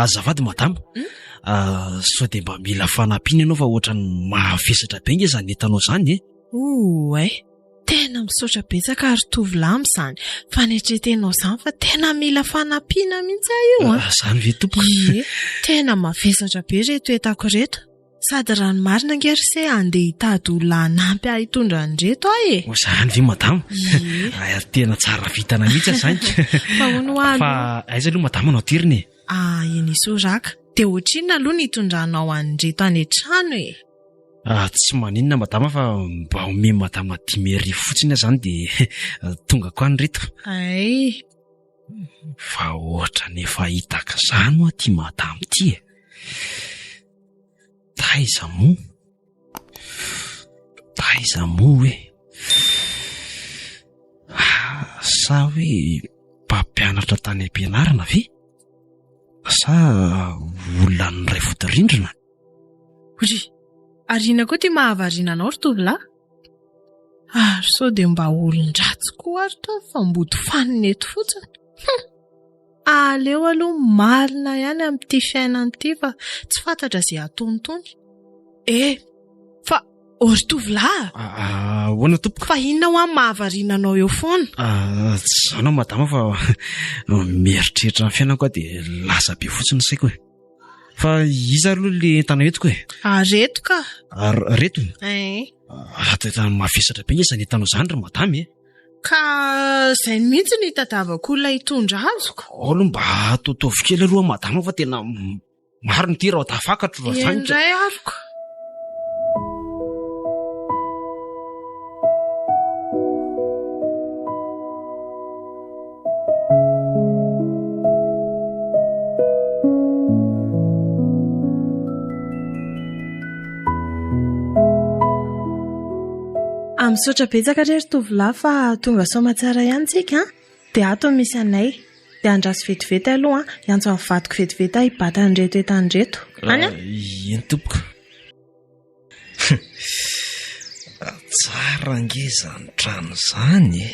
Azafady madama. Sao dia mba mila fanampiana ianao fa ohatrany mavesatra be anga izany entanao izany e? Tena misaotra betsaka ary tovolahy amin'izany fanetretenao izany fa tena mila fanampiana mihitsy io Izany ve tompoko? Tena mavesatra be reto entako reto. Sady rano marina angery se andeha hitady olona hanampy hitondra an'reto aho e. Izany ve madama? Tena tsara vitana mihitsy izany. Fa hono ahy Fa aiza aloha madama anao tiriny e? Eny isoraka. Dia ohatrinona aloha ny hitondranao an'reto any an-trano e. Tsy maninona madama fa mba omeny madama 5,000 fotsiny izany dia tonga ko any reto. Fa ohatra nefa hitaka izany ho aty madama ty e. Taiza moa hoe sa hoe mpampianatra tany am-pianarana ve? Sa olona ray votirindrina? Arina koa ty mahavarina anao ry tovolahy. Ary sao dia mba olon-dratsy koa ary to fa mboto faniny eto fotsiny. Aleo aloha marina ihany amin'ity fiainana ity fa tsy fantatra izay ataony. Fa ry tovolahy. Hoana tompoko? Fa inona ho amin'ny mahavarina anao eo foana? Tsy zanao madama fa mieritreritra ny fiainako dia lasa be fotsiny saiko e. Fa iza aloha le entana entiko e? Reto ka. Reto? Tena mavesatra be izany entanao izany ry madama e. Ka izay mihitsy ny tadavako olona hitondra azoko. Aloha mba ataovy kely aloha madama fa tena maro ny ty raha tafakatro raha izany. Indray aroko. Misaotra betsaka rery tovolahy fa tonga soma tsara ihany tsika dia ato misy anay dia andraso vetivety aloha hiantso amin'ny vadiko vetivety hibata an'reto etan'reto. Eny tompoko. Tsara ange izany trano izany e.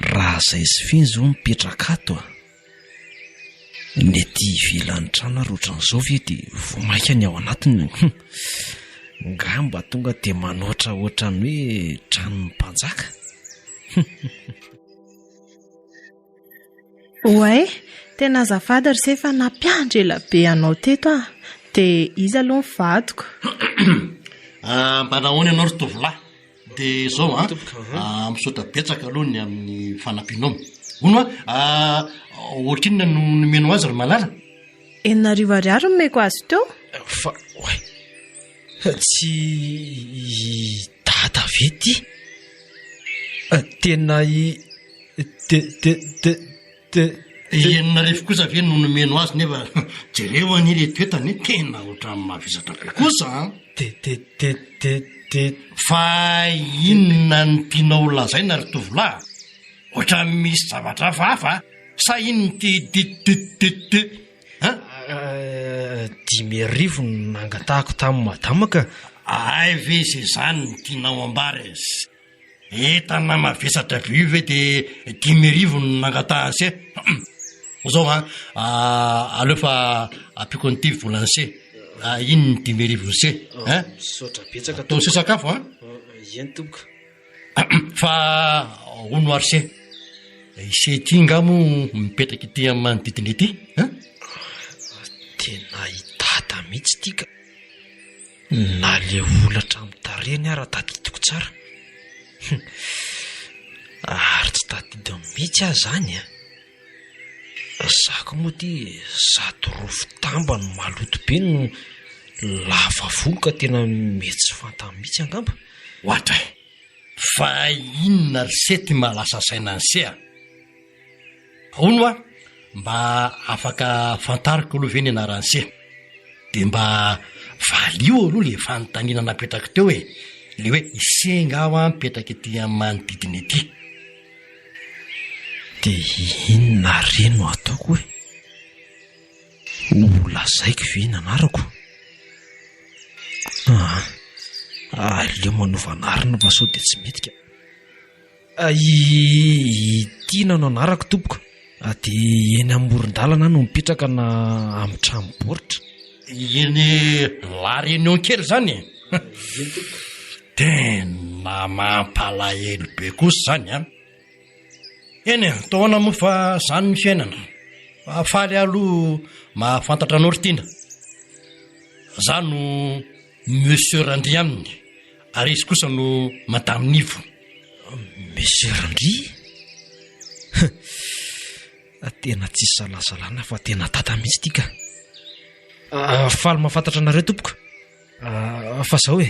Raha izay sy finy izao mipetraka ato ny ety ivelan'ny trano ary ohatran'izao ve dia vomaika ny ao anatiny. Ngamba tonga dia manoatra ohatran'ny hoe tranon'ny mpanjaka. Tena azafady ry se fa nampiandry ela be anao teto dia izy aloha ny vadiko. Mba nahoana ianao ry tovolahy dia izao misaotra betsaka aloha ny amin'ny fanampianao. Hono ohatrinona no nomeno azy ry malala? 9,000 ariary no meko azy teo. Fa tsy data ve ty? Tena 9,000 kosa ve no nomeno azy nefa jereo any reto etany tena ohatran'ny mavesatra be kosa. Fa inona ny tianao lazaina ry tovolahy? Ohatra misy zavatra hafa sa inony ty 10,000 nangatahako tamin'ny madama ka. Ve izay izany ny tianao ambara izy? Entana mavesatra be io ve dia 10,000 nangatahany se? Zao aleo fa ampiko an'ity volany se. Inony 10,000 se? Misaotra betsaka atao se sakafo eny tompoko. Fa hono ary se ise ty ngamo mipetraka ity amin'ny manodidina ity. Tena hitata mihitsy ty ka. Na le olatra mitareny ary tadidiko tsara. Ary tsy tadidy mihitsy aho izany Zako moa ty 100 tamba no maloto be no lava volo ka tena mety tsy fantany mihitsy angamba. Ohatra fa inona ry se ty mahalasa saina ny se Ono a mba afaka fantariko aloha ve ny anaran'se dia mba valio aloha le fanontaniana napetraka teo hoe le hoe isenga aho a mipetraka ety amin'ny manodidina ety. Dia inona reno ataoko hoe ho lazaiko ve ny anarako? Aleo manovanarina fa sao dia tsy metika. Tiana no anarako tompoko, dia eny amoron-dalana no mipetraka na amin'ny tranom-baoritra. Eny la réunion kely zany tena mampalahelo be kosa zany a. Eny taona moa fa zany ny fiainana, faly aloha mahafantatra anao ry tiana. Za no Monsieur Randry aminy, ary izy kosa no Madame Nivo. Monsieur Randry? Tena tsy salasalana fa tena tata mihitsy tika. Faly mahafantatra anareo tompoko. Fa zao hoe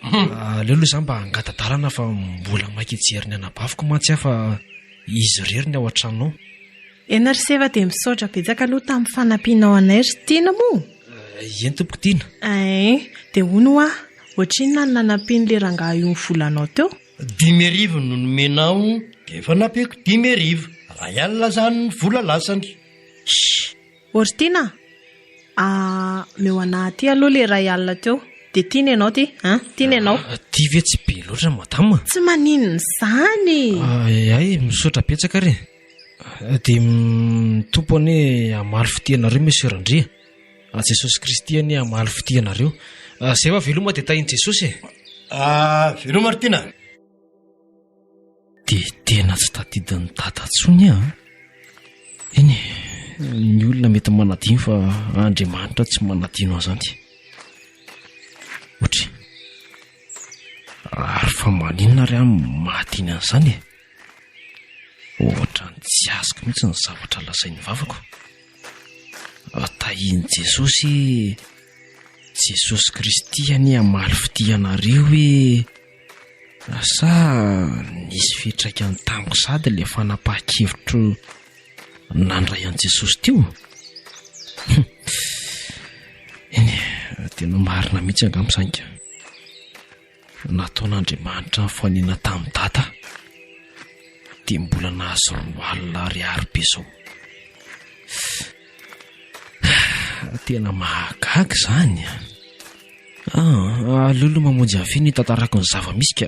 aleo aloha zany mba hangatadalana fa mbola maika hijeriny anabaviko mantsy aho fa izy rery ny ao an-tranonao. Ena ry seva dia misaotra betsaka aloha tamin'ny fanampianao anay ry tiana moa. Eny tompoko tiana. Dia hono a ohatrinona ny nanampian'le rangahy io ny volanao teo? 10,000 no nomenao dia efa nampiako 10,000. Ray alina zany ny vola lasany. Ry tiana meo anaty aloha le ray alina teo. Dia tiana ianao ty? Tiana ianao? Ty ve tsy be loatra madama? Tsy maninona izany. Ay, misaotra betsaka re. Dia mitompo anie hamaly fitianareo Monsieur Randry. Jesosy Kristy anie hamaly fitianareo. Zay fa veloma dia tahin'i Jesosy e. Veloma ry tiana. Dia tena tsy tadidin'ny tata ntsony a. Eny, ny olona mety manadino fa Andriamanitra tsy manadino azany. Ohatra ary fa maninona ry amin'ny mahadiny an'izany e. Ohatra ny tsy azoko mihitsy ny zavatra lazain'ny vavako. Tahian'i Jesosy Kristy anie hamaly fitianareo hoe sa nisy fiantraikany tamiko sady le fanapahan-kevitro nandray an'i Jesosy teo. Eny, tena marina mihitsy angamsanika. Nataon'Andriamanitra ny fanina tamin'ny tata dia mbola nahazo roa alina ariary be zao. Tena mahagaga zany. Alolo mamonjy avy ny tantarako ny zava-misy ka.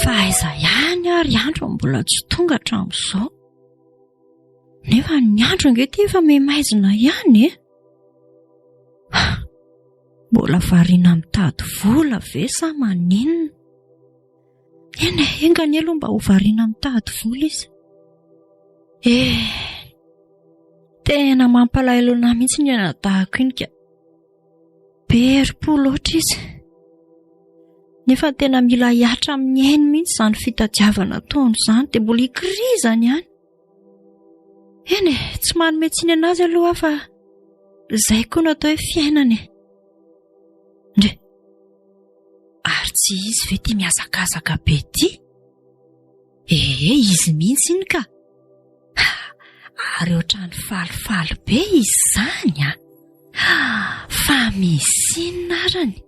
Fa aiza ihany ary andro mbola tsy tonga hatramin'izao. Nefa ny andro ange ty efa memaizina ihany e. Mbola variana mitady vola ve sa maninona? Eny engany aloha mba ho variana mitady vola izy. Tena mampalahelo anahy mihitsy ny ana tahako iny ka. Bery-po loatra izy. Nefa tena mila hiatra amin'ny ainy mihitsy izany fitadiavana taona izany dia mbola hikirizany ihany. Eny tsy manome tsiny anazy aloha fa izay koa natao hoe fiainana e. Ndre ary tsy izy ve ty miazakazaka be ty? Izy mihitsy iny ka. Ary ohatrany falifaly be izy izany a. Fa misy inona arany?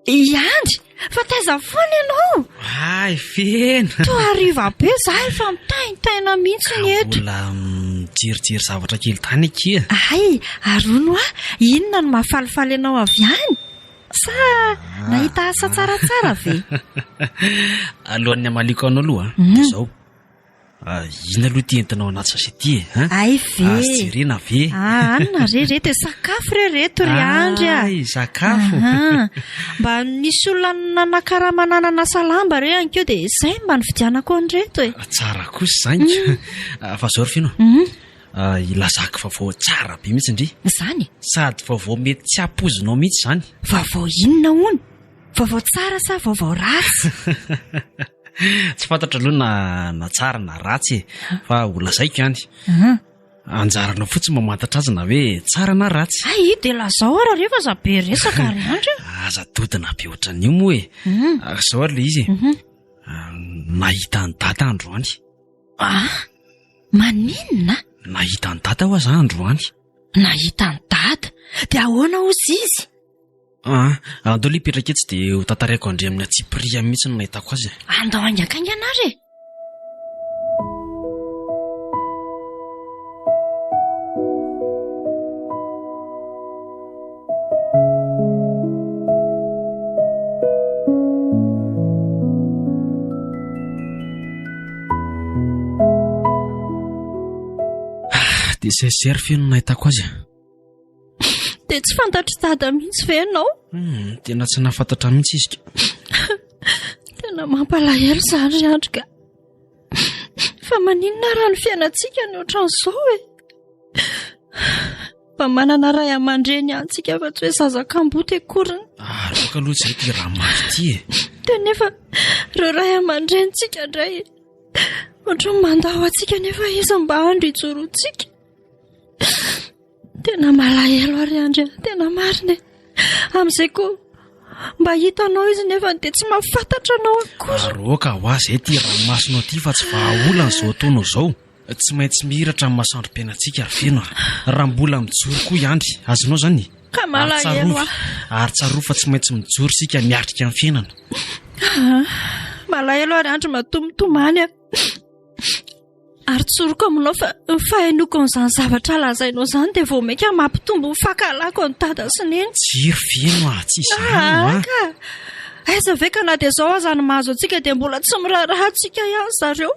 Iandry, fa taiza foana ianao? Ay, fena. Toa hariva be zaho efa mitaintaina mihitsy ny eto. Mbola mijerijery zavatra kely tany kia. Ay, arono a, inona no mahafalifaly ianao avy any? Sa nahita asa tsaratsara ve? Alohan'ny amaliko anao aloha dia izao. Ina aloha ty entinao anaty sasety e. Ay ve. Jerena ve. Anona re dia sakafo reto ry Andry a. Ay, sakafo. Mba nisy olona nanakaramanana salamba re ankeo dia izay mba nividianako an'ireto e. Tsara kosa izany. Fa zao ry fino. Ilazako vaovao tsara be mihitsy indry. Izany? Sady vaovao mety tsy hampozinao mihitsy izany. Vaovao inona hono? Vaovao tsara sa vaovao ratsy? Tsy fantatra aloha na tsara na ratsy fa ho lazaiko ihany. Anjarana fotsiny mamantatra azy na hoe tsara na ratsy. Ay, dia lazao ara rehefa za be resaka ry andry. Aza dodina be ohatran'io moa e. Zao ary le izy. Nahita ny data androany. Maninona? Nahita ny data ho aza androany. Nahita ny data? Dia ahoana ozy izy? Andao li petraka etsy dia ho tantarako andre amin'ny Atsipria mihitsy no nahitako azy. Andao angakaingana ary. Dia zay feno nahitako azy. Dia tsy fantatry dada mihitsy ve ianao? Tena tsy nahafantatra mihitsy izy. Tena mampalahelo izany ry andry ka. Fa maninona raha ny fiainantsika ny ohatran'izao e? Mba manana ray aman-dreny antsika fa tsy hoe zazak'amboty akoriny. Roka aloha izay ty raha mafy ty e. Dia nefa ireo ray aman-drenitsika indray ohatra ny mandao antsika nefa izy mba andro hijorontsika. Tena malahelo ary andry, tena marina. Amin'izay koa mba hitanao izy nefa dia tsy mahafantatra anao akory. Roka ho azy zay ty raha masonao ty fa tsy vahaolana izao ataonao izao. Tsy maintsy mihiratra amin'ny masoandrom-piainantsika ary feno raha mbola mijoro koa iandry. Azonao zany? Ka malahelo ary tsaroa fa tsy maintsy mijoro sika miatrika amin'ny fiainana. Malahelo ary andry matomtomany ary tsoroka aminao fa fahainoko n'izany zavatra lazainao izany dia vao maika mampitombo fahakalako ny dada sy neny. Tsiry feno tsy izany ka aiza ve ka na dia izao aza ny mahazo antsika dia mbola tsy miraharaha antsika ihany zareo.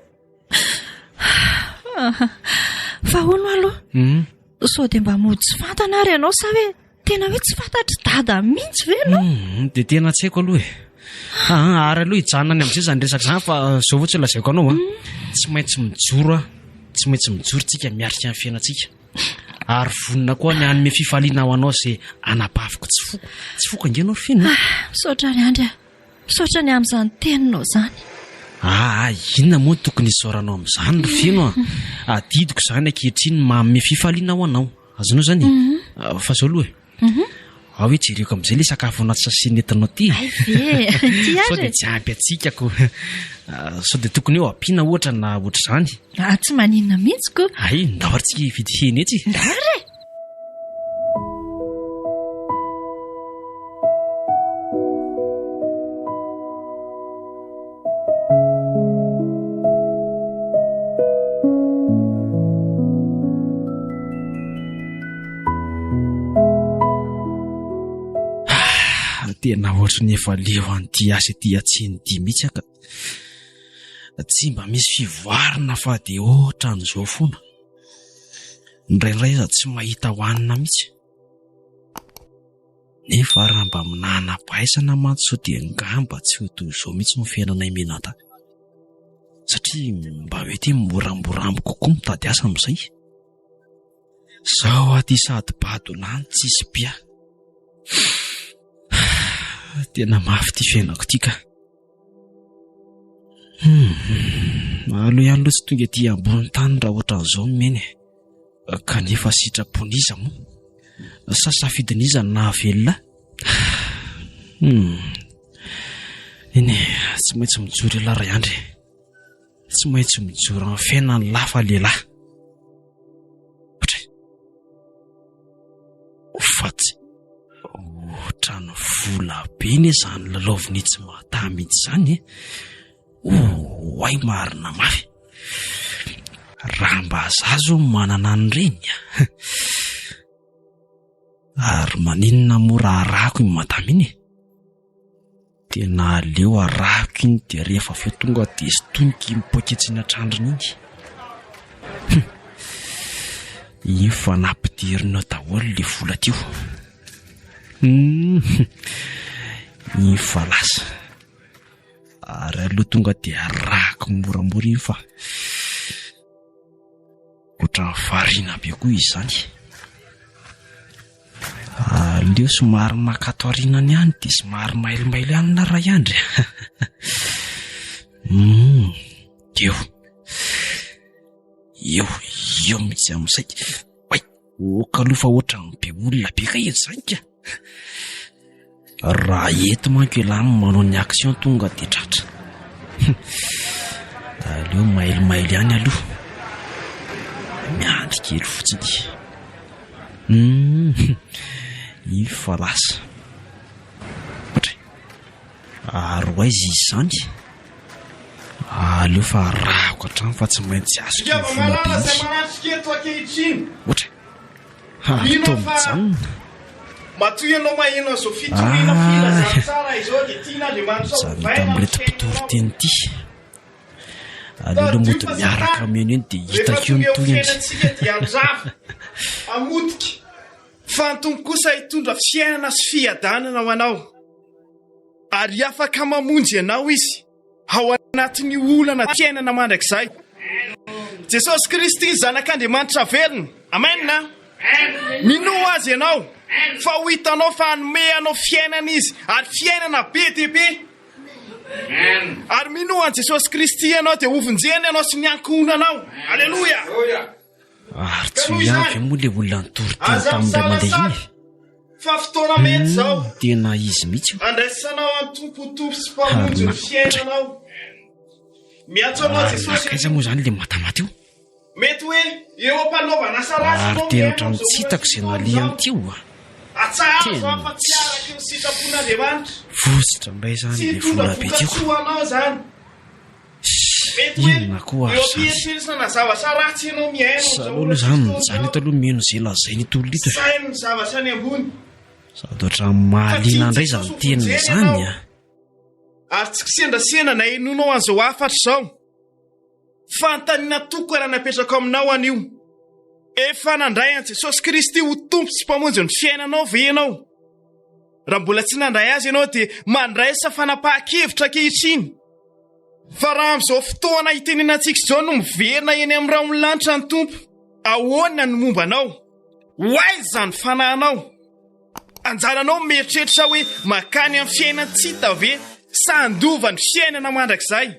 Fa hono aloha sao dia mba mody tsy fantana ary ianao sa hoe tena hoe tsy fantatry dada mihitsy ve no? Dia tena tsy haiko aloha e. Ary aloha hijanona any amin'izay izany resaka izany fa izao fotsiny lazaiko anao tsy maintsy mijoro tsy maintsy mijoro tsika miatrika amin'ny fiainantsika. Ary vonona koa ny hanome fifaliana ho anao izay anapaviko tsy foko angenao ry feno. Misaotra ny andry misaotra ny amin'izany teninao izany. Inona moa tokony hisaoranao amin'izany ry feno adidiko izany ankehitriny manome fifaliana ho anao. Azonao zany fa izao aloha ao hoe jereko amin'izay ilay sakafo anaty sachet nentinao ty. Sao dia tsy ampy atsikako. Sao dia tokony eo ampiana ohatra na ohatra izany. Tsy maninona mihitsy ko. Ndao ary tsika hividy hena etsy. Ndary. Tena ohatry ny efa leo an'ity asa ity atsiny ity mihitsy ka tsy mba misy fivoarana fa dia ohatra n'izao foana. Indraindray iza tsy mahita hohanina mihitsy. Nefa raha mba minana-pahaisana mantsy sao dia ngamba tsy ho toy izao mihitsy ny fiainana imenata. Satria mba hoe ty moramborambo kokoa mitady asa amin'izay. Zao aty sady badolany tsisy pia. Tena mafy ty fiainako ty ka. Aloha ihany loha tsy tonga ty ambony tany raha ohatran'izao meny. Kanefa sitraponiza moa sa safidiniza no nahavelona. Eny tsy maintsy mijoro ela ray andry. Tsy maintsy mijoro amin'ny fiainany lafa lehilahy. Fatsy ohatrany vola be ne izany lalaoviny tsy mahata mihitsy izany hoay marina mafy. Raha mba zazo manana an'ireny ary maninona mora arahako iny mataminy. Tena aleo arahako iny dia rehefa avy eo tonga dia sy toniky mipoketsiny atrandriny iny. Iny fa nampidirina daholo le vola tio. Iny fa lasa ary aloha tonga dia arahako moramora iny fa ohatran'ny variana be koa izany. Aleo somary makato arinany ihany dia somary mailomailo ihany na ray andry. eo mitsy amin'izay. Ay, okalofa ohatran'ny be olona be ka eto izany ka. Raha eto manko ilany manao ny action tonga dia tratra. Aleo mailimaily ihany aloha. Miandry kely fotsiny. Fa lasa. Ary aiza izy izany? Aleo fa rahako hatrany fa tsy maintsy azo vola be izy. Ohatra. Atao mijanona. Matoy ianao maheno an'izao fitoriana filazana tsara izao dia tian'Andriamanitra zany tamin'irety mpitory teny ity. Aleo moto miaraka aminy eny dia hitako io ny toyany. Dia andrava amotika fa ny Tompo kosa hitondra fiainana sy fiadanana ho anao ary afaka mamonjy ianao izy ao anatin'ny olana fiainana mandrakizay. Jesosy Kristy zanak'Andriamanitra velona. Amen. Minoa azy ianao fa ho hitanao fa hanome anao fiainana izy ary fiainana be dia be. Ary minoa an Jesosy Kristy ianao dia hovonjeny ianao sy ny ankohonanao. Alleluia. Ary tsy miavy moa ilay olona nitory teny tamin'ilay mandeha iny. Fa fotoana mety izao tena izy mihitsy. andraisanao amin'ny tompotompo sy mpamonjy ny fiainanao. Miantso anao Jesosy. Kaiza moa izany ilay matamata io? Mety hoe eo ampanaovana asa ratsy ary tena ohatrany tsy hitako izay nalihany tio. Atsara fa afa-tsy ny sitrapon'Andriamanitra. Vositra indray izany ilay vola be tio. Soanao zany. Inona koa eo ary izany? ampihetsirisana na zavatra ratsy ianao miaino. Aloha izany mijanona eto aloha miheno izay lazainy tolona ito. Sainy ny zavatra any ambony. Sady ohatrany mahaliana indray izany tenina izany. Ary tsy kisendrasena na enonao an'izao afatra izao. Fantaniana toko raha napetraka aminao anio. Efa nandray an Jesosy Kristy ho tompo sy mpamonjy ny fiainanao ve ianao? Raha mbola tsy nandray azy ianao dia mandraisa fanapahan-kevitra ankehitriny. Fa raha amin'izao fotoana hitenenantsika izao no miverina eny amin'ny raon'lanitra ny tompo, ahoana ny momba anao? Hoaiza izany fanahinao? Anjaranao mieritreritra hoe makany amin'ny fiainan-tsita ve sa handova ny fiainana mandrakizay?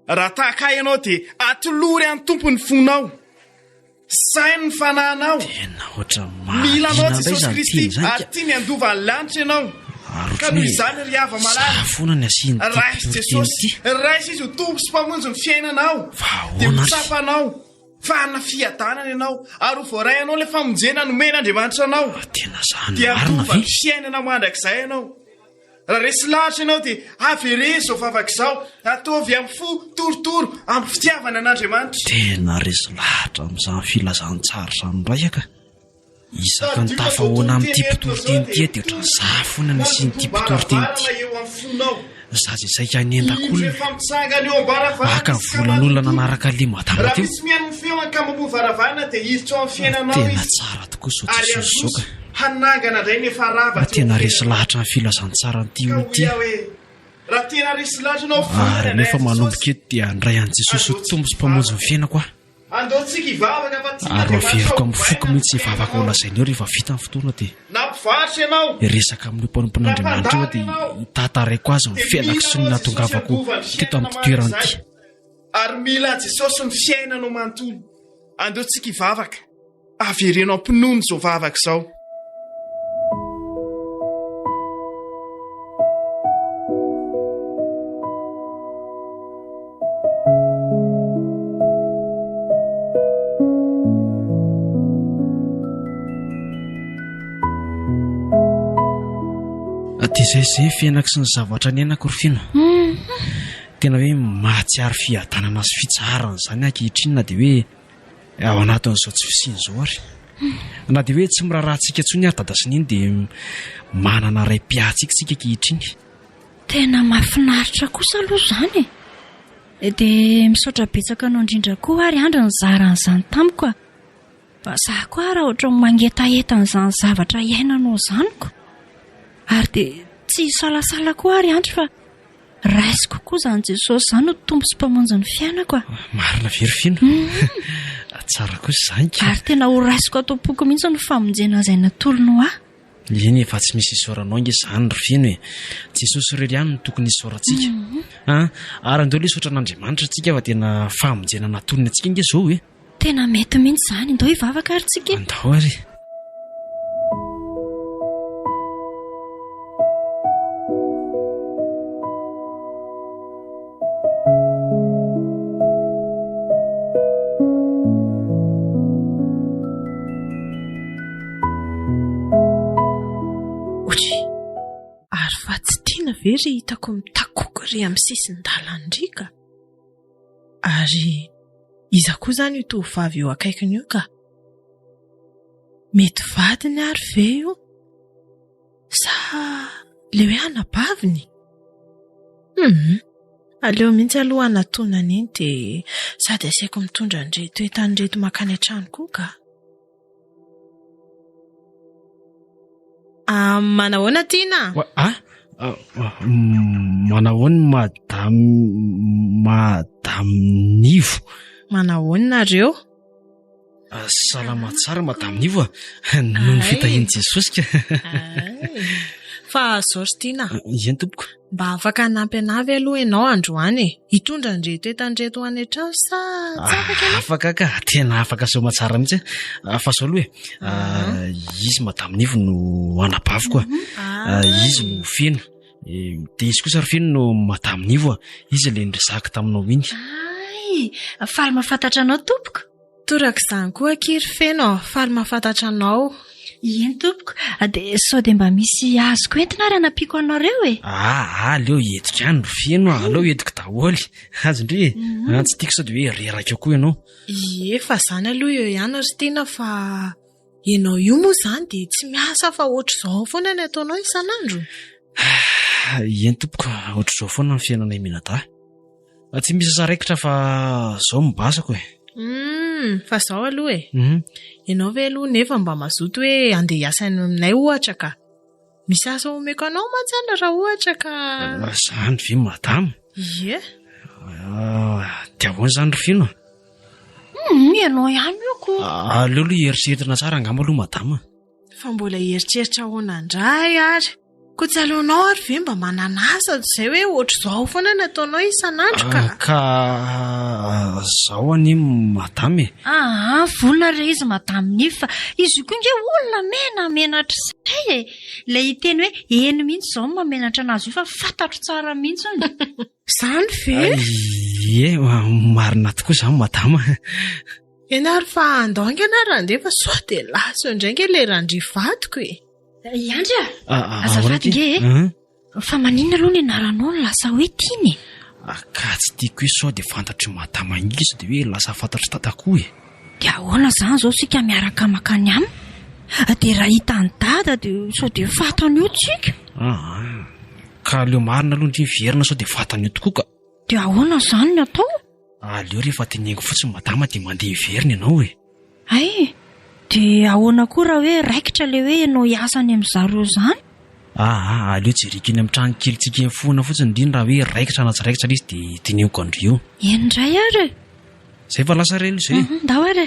Raha tahaka ianao dia atolory amin'ny tompo ny fonao. Sainy ny fanahinao. Tena ohatran'ny Milanao mahaliana indray Jesosy izany Kristy teny izany ary ka. tia ny andova ny lanitra ianao. Ary Ka noho izany ry hava malala. safona ny asiany Raisy teny Jesosy, ity. raisy izy ho tompo sy mpamonjy ny fiainanao. Fa Dia ahoana mitsapanao fa hanana fiadanana ianao ary ho voaray ianao ilay famonjena nomen'Andriamanitra anao. tena izany Dia marina andova ve? ny fiainana mandrakizay ianao. Raha resy lahatra ianao dia avery izao vavaka izao, ataovy amin'ny fo torotoro amin'ny fitiavana an'Andriamanitra. Tena resy lahatra amin'izany filazantsara izany indray aka. Isaka ny tafahoana amin'ity mpitory-teny ity dia ohatrany safona ny asian'ity mpitory-teny ity. Eo amin'ny fonao. Zaza izay hanendako Indro olona. efa mitsangana eo ambaravarana. Aka ny volan'olona nanaraka le Raha matamata io. misy mihaino ny feony ka mamoa varavarana dia hiditra ao amin'ny fiainanao Tena izy. tsara tokoa so Ary Jesosy zao ka. hanangana indray nefa rava. Tena resy lahatra ny filazantsara n'ity olo ity. Raha tena resy lahatra ianao Ary nefa manomboka eto dia handray an Jesosy ho tompo sy mpamonjy ny fiainako aho. andaontsika hivavaka fa tia Ary averiko amin'ny foko mihitsy vavaka ho lazainy eo rehefa vita ny fotoana dia nampivaritra ianao. resaka amin'ny mpanompon'Andriamanitra eo dia hitantaraiko azy ny fiainako sy ny natongavako teto amin'ny toerana ity. Ary mila Jesosy ny fiainanao manontolo. Andaontsika hivavaka. Averenao mpinono izao vavaka izao. Dia izay fiainako sy ny zavatra ny ainako rofino. Tena hoe mahatsiaro fiadanana sy fitsarana izany ankehitriny na dia hoe ao anatin'izao tsy fisiany izao ary. Na dia hoe tsy miraharahantsika intsony ary dada sy niny dia manana ray piatsika tsika ankehitriny. Tena mahafinaritra kosa aloha izany e. Dia misaotra betsaka anao indrindra koa ary andro ny zaran'izany tamiko a. Fa zaho koa raha ohatra mangetaentan'izany zavatra iainanao izanyko. Ary dia tsy salasala koa ary andro fa raisiko koa izany Jesosy izany no tompo sy mpamonjy ny fiainako a. Marina ve rofino? Tsara kosa izany ka. Ary tena ho raisiko atao-poko mihitsy ny famonjena izay natolonao ahy. iny efa tsy misy isaoranao nge izany ry feno e jesosy irery ihany no tokony isaorantsika ary andeo le isaotra an'Andriamanitra antsika fa tena famonjena natonony antsika nge zao e tena mety mihitsy izany andao hivavaka ary tsika andao ary ary fa tsy tiana ve ry hitako mitakoky ry amin'ny sisin-dalandrika ary iza koa izany io tovovavy eo akaikiny io ka mety vadiny ary ve io sa le hoe anabaviny aleo mihitsy aloha anatonana iny dia sady asiako mitondra an'reto entan'ireto makany an-trano koa ka manahoana tiana manahoany madame Nivo manahoany nareo salama tsara madame Nivo noho ny fitahiany Jesosy ka fa zao ry tiana eny tompoko mba afaka nampinavy aloha ianao androany hitondra an'reto entan'ireto ho any an-trano sa tsy afaka afaka ka tena afaka soma tsara mihitsy fa zao aloha izy madame Nivo no anabaviko izy no feno dia izy kosa ry feno no madame Nivo izy le niresaka taminao iny faly mahafantatra anao tompoko toraka izany koa kiry feno faly mahafantatra anao eny tompoko dia sao dia mba misy azoko entina ary anapiako anareo e aleo etiko ihany ry feno aleo etiko daholy azondre tsy tiako sao dia hoe reraka koa ianao fa izany aloha eo ihany ry tiana fa ianao io moa izany dia tsy miasa fa ohatr'izao foana ny ataonao isan'andro eny tompoko ohatr'izao foana ny fiainana imenada tsy misy saraikitra fa zao mibasako e fa zao aloha ianao ve aloha nefa mba mazoto hoe andeha hiasa aminay ohatra ka misy asa omeko anao mantsana raha ohatra ka zany ve madama ie dia ahoana izany ry feno ianao ihany io ko aleo aloha heritreritra tsara angamba aloha madama fa mbola heritreritra ahoana indray ary ko tsy aleonao ary ve mba manana asa izay hoe ohatr'izao foana ny ataonao isan'andro ka zao any madama volona re izy madame Nivo fa izy koa nge olona menamenatra izay e ilay hiteny hoe eny mihitsy izao mamenatra anazy io fa fantatro tsara mihitsy izany ve marina tokoa izany madama eny ary fa andaongana rahandefa sao dia laso indray nge le randrivadiko e iandry azafady nge fa maninona aloha ny anaranao ny lasa hoe tiany ka tsy tiako hoe sao dia fantatry madama ingisa dia hoe lasa fantatry tatakoa e dia ahoana izany zao sika miaraka makany aminy dia raha hita ny dada dia sao dia fantany io tsika ka aleo marina aloha ndry miverina sao dia fantany io tokoa ka dia ahoana izany ny atao aleo rehefa tenengo fotsiny madama dia mandeha hiverina ianao e dia ahoana koa raha hoe raikitra le hoe ianao hiasany amin'izareo izany aleo jerika eny amin'ny trano kelitsika mifoana fotsiny indriny raha hoe raikitra na tsy raikitra izy dia teneniko andrio endray ary zay fa lasa relo izay ndao ary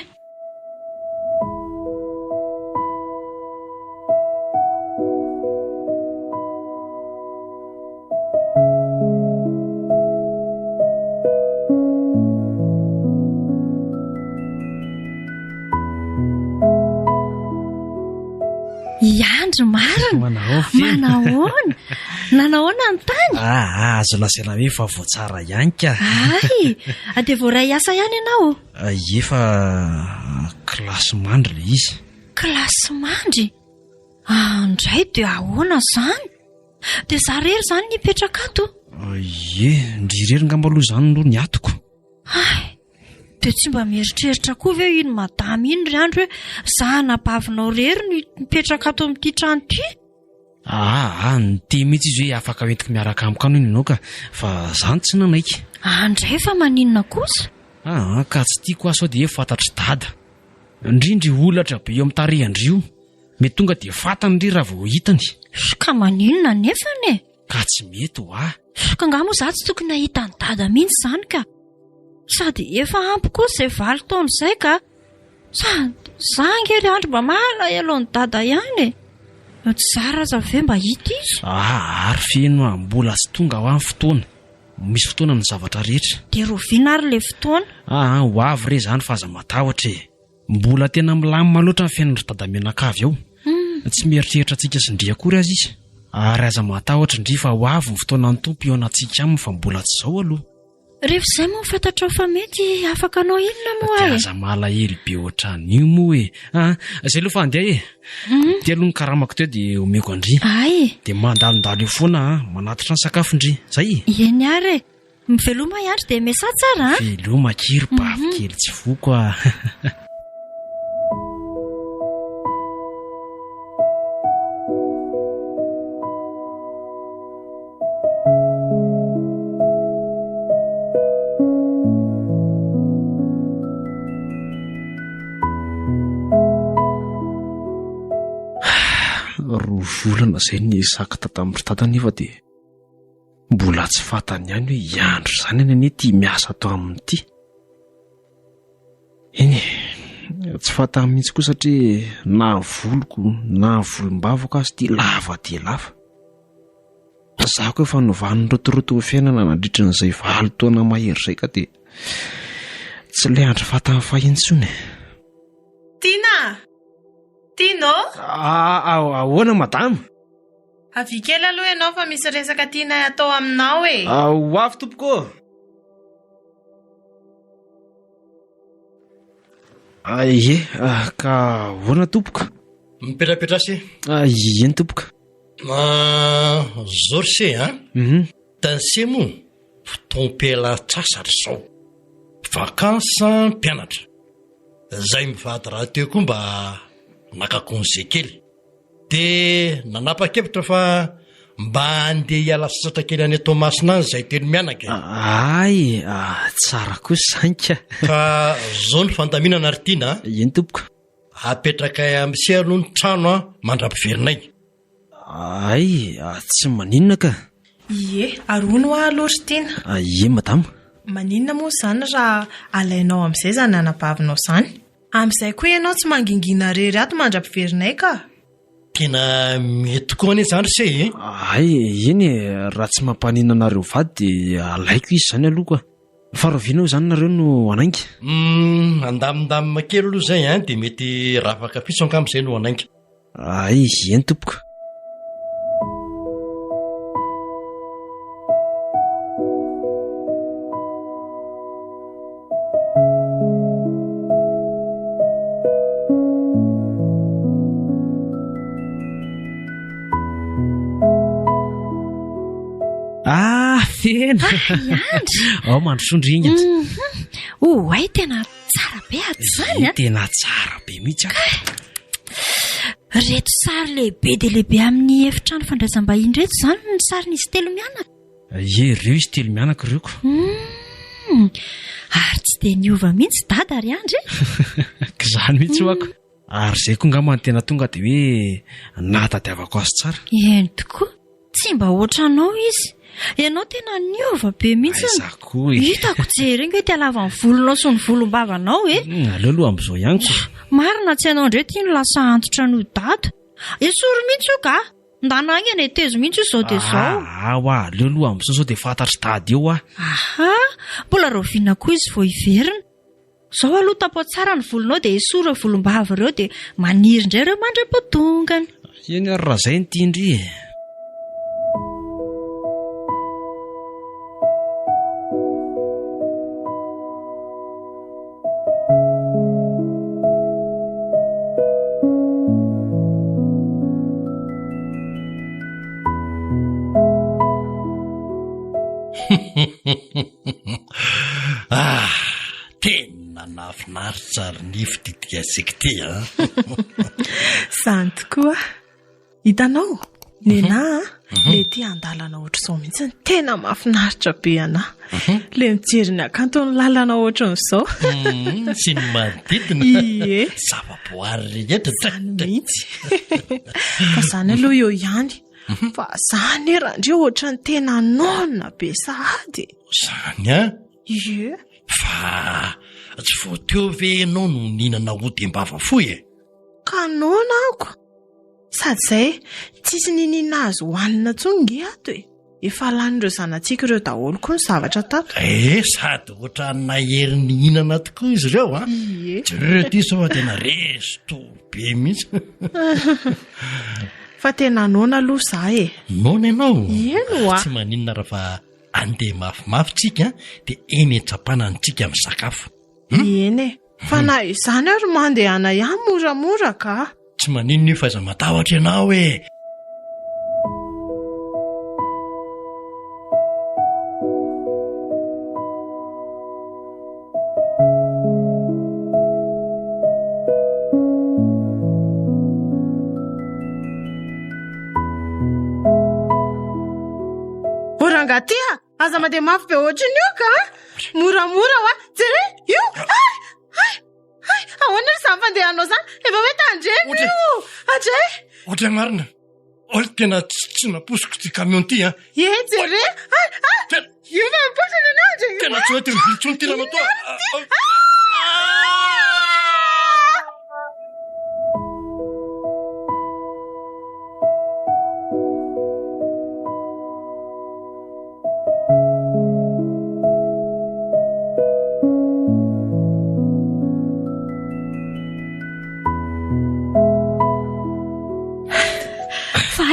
iandry marina manahoana nanahoana ny tany azo lasaina hoe fa voatsara ihany ka dia voaray asa ihany ianao efa kilasy mandry le izy kilasy mandry andray dia ahoana izany dia za rery izany nipetraka ato ndrirery ngamba aloha izany no ny atoko dia tsy mba mieritreritra koa ve iny madama iny ry andro hoe za nabavinao rery nipetraka ato amin'ity trano ity ny te mihitsy izy hoe afaka hoentiko miaraka amiko ano iny ianao ka fa zany tsy nanaiky andray fa maninona kosa ka tsy tiako aso dia fantatry dada indrindry olatra be eo amin'ny tarehindrio mety tonga dia fantany ry raha vao hitany ka maninona nefany ka tsy mety ka ngamo za tsy tokony nahita ny dada mihitsy izany ka sady efa ampy koa izay 20 taona izay ka sady za ngery andro mba mahala elo ny dada ihany Tsara zave mba hita izy. Ary feno mbola tsy tonga ho amin'ny fotoana. Misy fotoana ny zavatra rehetra. Dia roviana ary ilay fotoana. Ho avy re zany fa aza matahotra e. Mbola tena milamina loatra ny fiainan'ny dadaminakavy ao. Tsy mieritreritra antsika sindria akory azy izy. Ary aza matahotra indri fa ho avy ny fotoana ny tompo eo anantsika aminy fa mbola tsy izao aloha. Rehefa izay moa fantatrao fa mety afaka anao inona moa aza malahelo be ohatran'io moa e. Izay aloha fa andeha e. Dia aloha ny karamako teo dia omeko andry. Ay. Dia mandalondalo eo foana manatitra ny sakafo indry. Zay. Eny ary. Miveloma ihany dia mesa tsara. Veloma kiry bavy kely tsy voko a. Volana izay ny sakata tamin'ny tatan'ifa dia mbola tsy fantany ihany hoe hiandro izany any ity miasa atao amin'ity. Eny tsy fantany mihitsy koa satria na voloko na volombavako azy ity lava dia lava. Zaho koa efa novan'ny rotoroto fiainana nandritra n'izay 7 taona mahery izay ka dia tsy ilay andro fantany fahintsony. Tino? Ahoana madama? Avy kely aloha ianao fa misy resaka tiana atao aminao e. Ho avy tompoko. Ie, ka ahoana tompoko? Mipetrapetra se. Eny tompoko. Zao ry se Tanse moa fotoam-piala sasatra izao. Vakansa mpianatra. Zay mivady raha teo koa mba nakakonze kely. Dia nanapa-kevitra fa mba andeha hiala sasatra kely any Tomasina any izay telo mianaka. Ay, tsara kosa sainka. Ka zao ny fandaminana ary tiana. Eny tompoko. Apetraka amin'ny sealoha ny trano mandram-piverinay. Ay, tsy maninona ka. Ie, arono aloha ry tiana. Ie madama. Maninona moa izany raha alainao amin'izay zany anapavinao izany? Amin'izay koa ianao tsy mangingina rery ato mandram-piverinay ka. Tena mety koa ane izany se e. Ay, eny raha tsy mampanina anareo vady dia alaiko izy izany aloha. Fa rovinao izany nareo no anaingy. Andamindamina kely aloha izay dia mety rafaka piso ankamizay no anaingy. Ay, eny tompoko. Fena. Iandry. Mandrosondringa. Ay, tena tsara be ato izany. Tena tsara be mihitsy. Reto sary lehibe dia lehibe amin'ny efitrano fandraisam-bahiny reto izany ny sarin'izy telo mianaka. Ireo izy telo mianaka ireo ko. Ary tsy dia niova mihitsy dada ary Andry. K'izany mihitsy hoako. Ary izay koa ngamba ny tena tonga dia hoe nahatadiavako azy tsara. Eny tokoa. Tsy mba ohatranao izy. Ianao tena niova be mihitsy. Hitako jerena hoe tialava ny volonao sy ny volombavanao e. Aleo aloha amin'izao ihany ko. Marina tsy ianao indray tia ny lasa antotra no dada. Esory mihitsy io ka. Ndanany any tezo mihitsy io izao dia izao. Aleo aloha amin'izao dia fantatry dady eo a. Mbola roviana koa izy vao hiverina. Izao aloha tapo tsara ny volonao dia esory volombava ireo dia maniry indray ireo mandram-potongany. Eny ary raha izay ny tiandry e. Tena nafinaritra ary ny fititika asika ty Izany tokoa. Hitanao nenahy le ty andalana ohatr'izao mihitsy tena mahafinaritra be anahy. Le mijery ny akanto ny lalana ohatran'izao. Sy ny manodidina. Ie. Zava-boary rehetra zany mihitsy. Fa izany aloha eo ihany. Fa izany erandreo ohatrany tena nona be sahady. Izany Ie. Fa tsy voateo ve ianao no ninana ody mbava foy e? Ka nona ako. Sady izay tsisy ninina azo hohanina tsonge ato e. Efa lan'ireo zanantsika ireo daholo koa ny zavatra tato. Sady oatra naherin'ny hinana tokoa izy ireo a. Jereo ty sao tena resto be mihitsy. Fa tena nona aloha za e. Nona ianao? Eno a. Tsy maninona raha fa andeha mafimafy tsika dia eny an-tsapana antsika amin'ny sakafo. Eny e. Fa na izany ary mandehana ihany moramora ka. Tsy maninona io fa iza matahotra ianao e. Rangatia, aza mandeha mafy be ohatriny io ka. Moramora ho a. Jere, io. Ahoana ry izany fandehanao izany? Efa hoe tandremy io. Adray. Ohatry marina. Olo tena tsy naposiko ty camion ty a. Jere. Io fa mipotrana anao Adray. Tena tsy hoe ty mivilitsony ty lanao toa.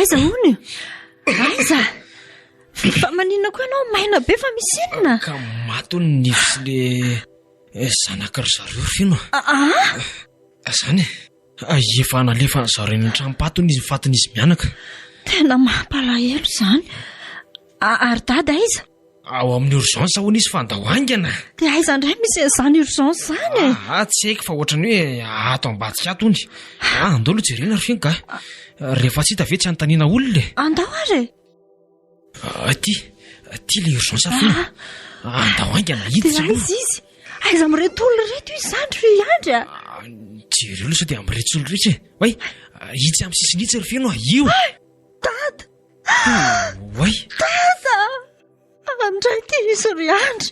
Aiza hono? Aiza? Fa maninona koa ianao maina be fa misy inona? Ka mato ny nify le zanaka ry zareo fino. Zany efa nalefa ny zareo ny trampato ny fatin'izy mianaka. Tena mampalahelo izany. Ary dada aiza? Ao amin'ny urgence hono izy fandahoangana. Dia aiza indray misy izany urgence izany e? Tsy haiko fa ohatrany hoe ato ambatsika ato ony. Andao aloha jerena ry finga. Rehefa tsy hita ve tsy anontaniana olona. Andao ary? Ty le urgence fino. Andahoangana hiditra. Dia aiza izy? Aiza amin'ireto olona reto izy izany ry Andry a? Jereo aloha sao dia amin'ireto olona rehetra. Way, hitsy amin'ny sisiny hitsy ry fino io. Dada! Way. Dada! Andray ty izy ry Andry.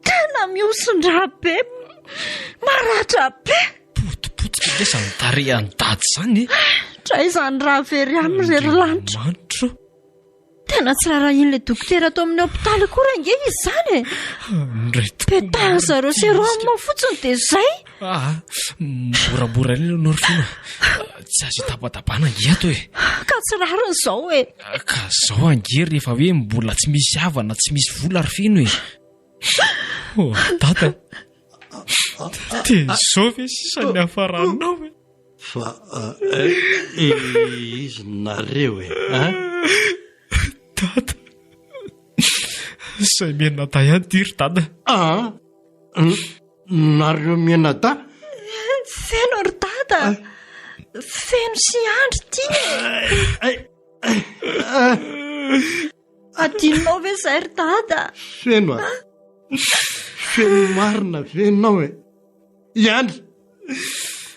Tena miosondra be. Maratra be. Potipotika lesa ny tarehan'ny dady izany. Dra izany raha very amin'ny rery lanitra. Manitro. Tena tsy raha in'ilay dokotera ato amin'ny hopitaly koa range izy izany e. Petahin zareo serum fotsiny dia izay. Moramora ilay ianao ry fino. Tsy azo tapatabana ange ato e. Ka tsy rariny izao e. Ka izao ange rehefa hoe mbola tsy misy havana tsy misy vola ry fino e. Dada. Dia izao ve sisa ny hafaranao e. Fa izy nareo e. Dada. Izay mianada ihany ty ry dada. Nareo mianada? Feno ry dada. Feno sy Andry ty. Adinonao ve izay ry dada? Feno a. Feno marina venao e. Iandry.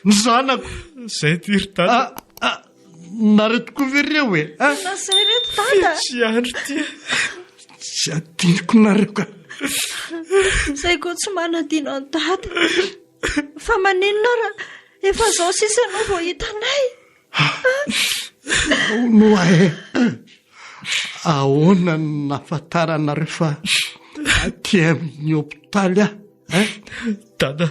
Ny zanako. Izay ty ry dada. Nareo tokoa ve reo e? Nazay reto dada. Sy Andry ty. Tsy adiniko nareo ka. Izay koa tsy manadino any dada. Fa maninona raha efa izao sisa ianao vao hitanay. No e. Ahoana nahafantaranareo fa aty amin'ny hopitaly Dada.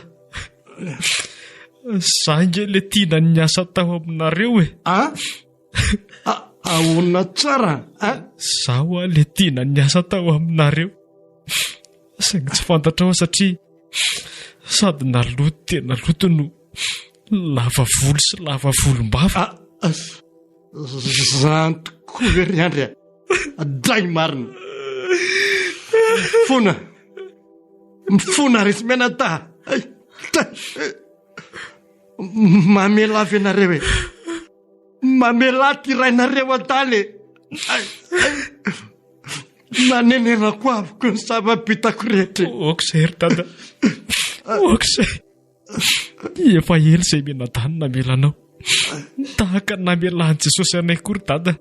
Zange le tiana ny asa tao aminareo e. Ahoana tsara? Zaho le tiana ny asa tao aminareo. Saingy tsy fantatra ao satria sady naloto dia naloto no lava volo sy lava volom-bava. Zany tokoa ve ry Andry a. Dray marina. Mifona resy mianata. Mamela avy ianareo e. Mamela ty rainareo adaly. Nanenena koa avoko ny zava-bitako rehetra. Okizay ry dada. Okizay. Efa ela izay mianadany namelanao. Tahaka namelan'i Jesosy anay koa ry dada.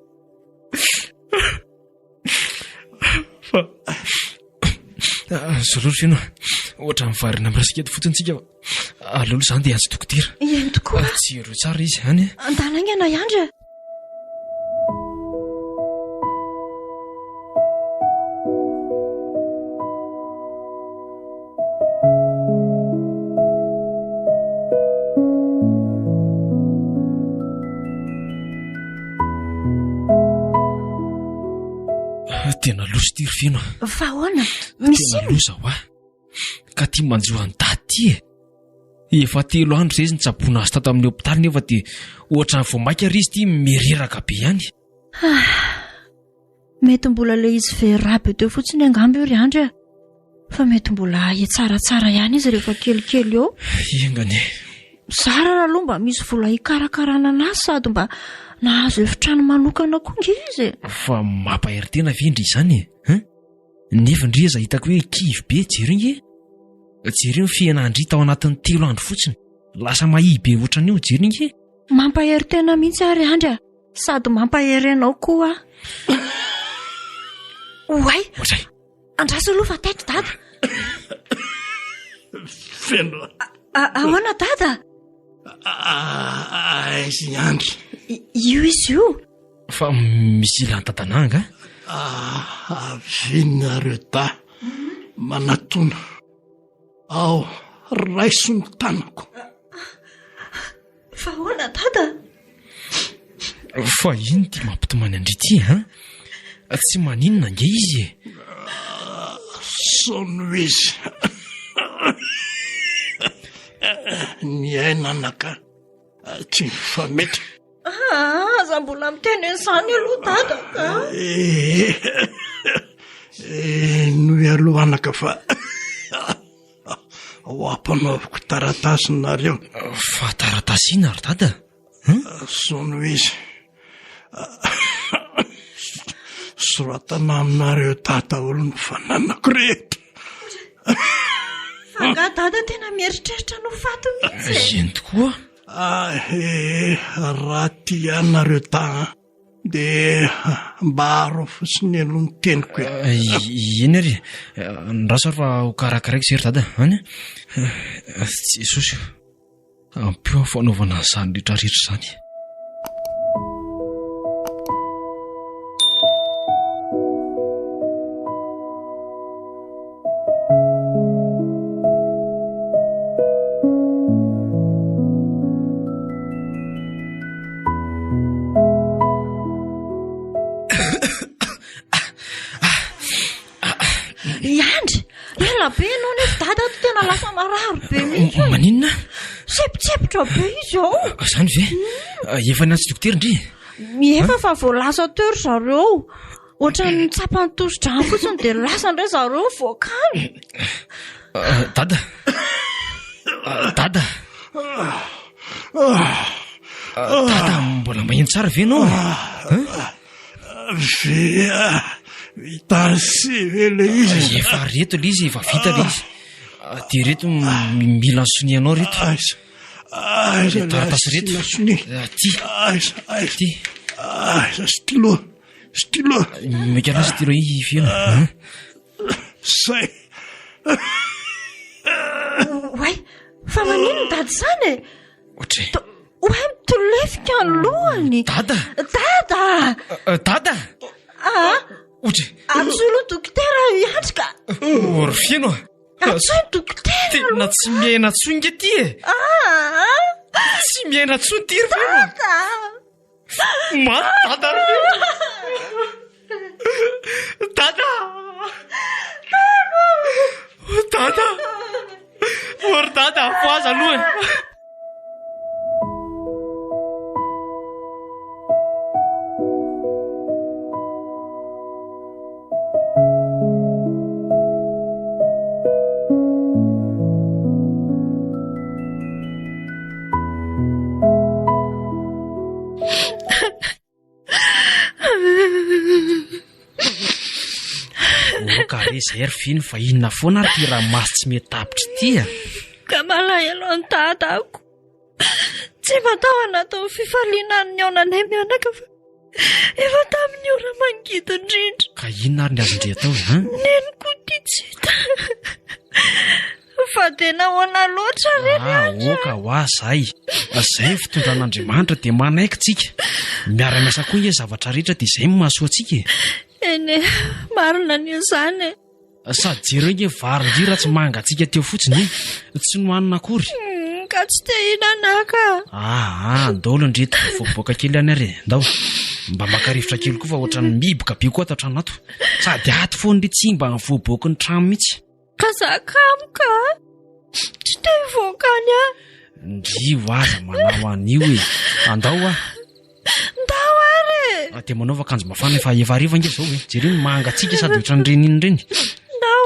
Zoloro feno ohatra mivarina mirasikety fotsiny tsika alolo izany dia azo dokotera Eny tokoa. tsy ero tsara izy any Andalangana Andra. tena loso tiry feno Fa ahoana? Misy tena loza ho ka tia manjoany daty efa 3 andro zay izy nitsaboana azy tato amin'ny hopitaly nefa dia ohatra ny voamaika ry izy ity mireraka be ihany. mety mbola le izy verabe teo fotsiny angambo io ry Andra. Fa mety mbola tsaratsara ihany izy rehefa kelikely eo. Iengany Zara raha aloha mba misy vola hikarakarana anazy sady mba nahazo efitrano manokana koa nge izy. fa mampahery tena vendry izany nefa ndreza hitako hoe kivy be jerynge jery ny fiainandry tao anatin'ny 3 andro fotsiny lasa mahibe ohatran'io jerynge. Mampahery tena mihitsy ary Andra sady mampahery anao koa. Oay, Ohatray andraso aloha fa taito dada. Feno Ahoana dada? Aizy Andry. Io izy io. fa misy ilan-tatananga Avinareo da manatona ao raiso ny tanako. Fa ahoana dada? fa iny ty mampitomany andrity tsy maninona nge izy Sono izy ny ainanaka tsy mifamety. Aza mbola miteny izany aloha dada ka. Noho alohanaka fa ho ampanaoviko taratasy nareo. fa taratasy ina ry dada Sono izy soratana aminareo daholo ny fananako rehetra. Fa nga dada tena mieritreritra no fato mihitsy. eny tokoa raha tianareo ta dia mba haro fotsiny aloha ny teniko eny ary ndraso fa ho karakaraiky zery dada any jesosy ampio fanaovana izany rehetrarehetra izany. Andry, ela be anao nefa dada to tena lasa mararo be mihitsy. Maninona Tsepitsepitra be izy ao. izany ve efa natsy dokotera ndry Efa fa vao lasa teo ry zareo. Ohatra ny tsapany tosi-drano fotsiny dia lasa indray zareo voakany. dada dada mbola maheno tsara ve anao vita sy vele izy. efa reto le izy efa vita le izy dia reto mila soni anao reto taratasy reto ty stylo meka anazy tiro fiana say Oay, fa manino dada izany ohatry oay mitolefika ny lohany. dada ohatry Atsolo dokotera Andry ka. ory fiano Atsoy dokotera. tena tsy miaina tsonga ty tsy miaina tson ty ry dada dada ory dada foaza aloha kare zay ry finy fa inona foana ary ty raha masy tsy mety tapitra ty Ka malahelo any dadako. Tsy matao anatao fifaliana ny aonanay mianaka fa efa tamin'ny ora mangidy indrindra. Ka inona ary ny azondre atao ha? Neniko titsika. Fa tena hoana loatra reny. Oka ho azay. Izay fitondran'Andriamanitra dia manaiky tsika. Miara-miasa koa izy zavatra rehetra dia izay mahasoa antsika. Eny, marina ny izany. Sady jereo nge varin-dry raha tsy mangatsika teo fotsiny. Tsy nohanina akory. Ka tsy te hihinana ka. Ndolo ndreto voaboaka kely any ary. Ndao. Mba maka-rivotra kely koa fa ohatran'ny miboka be koa ato an-trano ato. Sady ato foana ilay tsy mba voaboaky ny trano mihitsy. Kazakamo ka. Tsy te hivoakany a. Ndrio aza manao an'io e. Andao a. Ndao ary. Dia manao akanjo mafana efa hariva nge zao e. Jereo ny mangatsika sady ohatran'ny reniny reny. Ndao.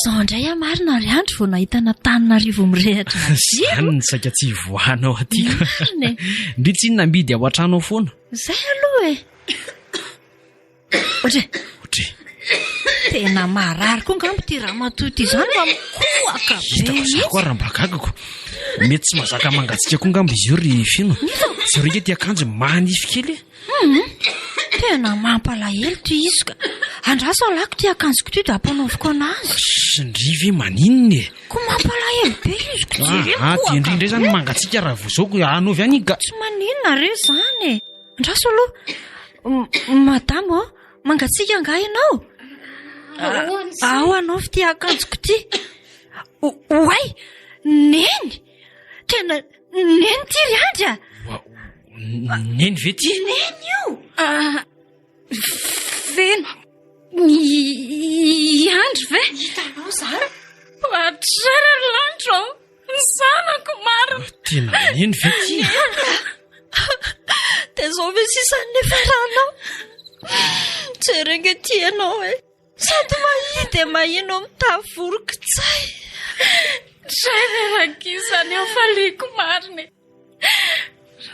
Zao indray marina ry andro vao nahitana Tananarivo mirehatra. Zany ny saika tsy voanao aty. Ndry tsy nambidy ao an-trano ao foana. Zay aloha e. Otre. Tena marary koa ngamba ty ramatoa ty zany fa mikoaka be. Hitako za koa raha mbagagako. Mety tsy mahazaka mangatsika koa ngamba izy io ry fino. Zareo ike ty akanjo manify kely. Tena mampalahelo ty izy ka. Andraso alako ty akanjoko ty da ampanaoviko anazy. Sindrivy maninona e. Ko mampalahelo be izy ko ty indrindray zany mangatsika raha vozoko anovy any ga. Tsy maninona re zany e. Andraso aloha madamo mangatsika nga ianao. Ao anaovy ty akanjoko ty. Oay, neny. Tena neny ty ry andra. Neny ve ty? Neny io. Veno. Andro ve? Hitanao zany? Tsara landro. Zanako marina. Tena neny ve ty? Dia zao ve sisany nefa ranao? Jerenge ty ianao e. Sady mahidy e mahino mitavoroky tsay. Trairarakizany afaliako marina.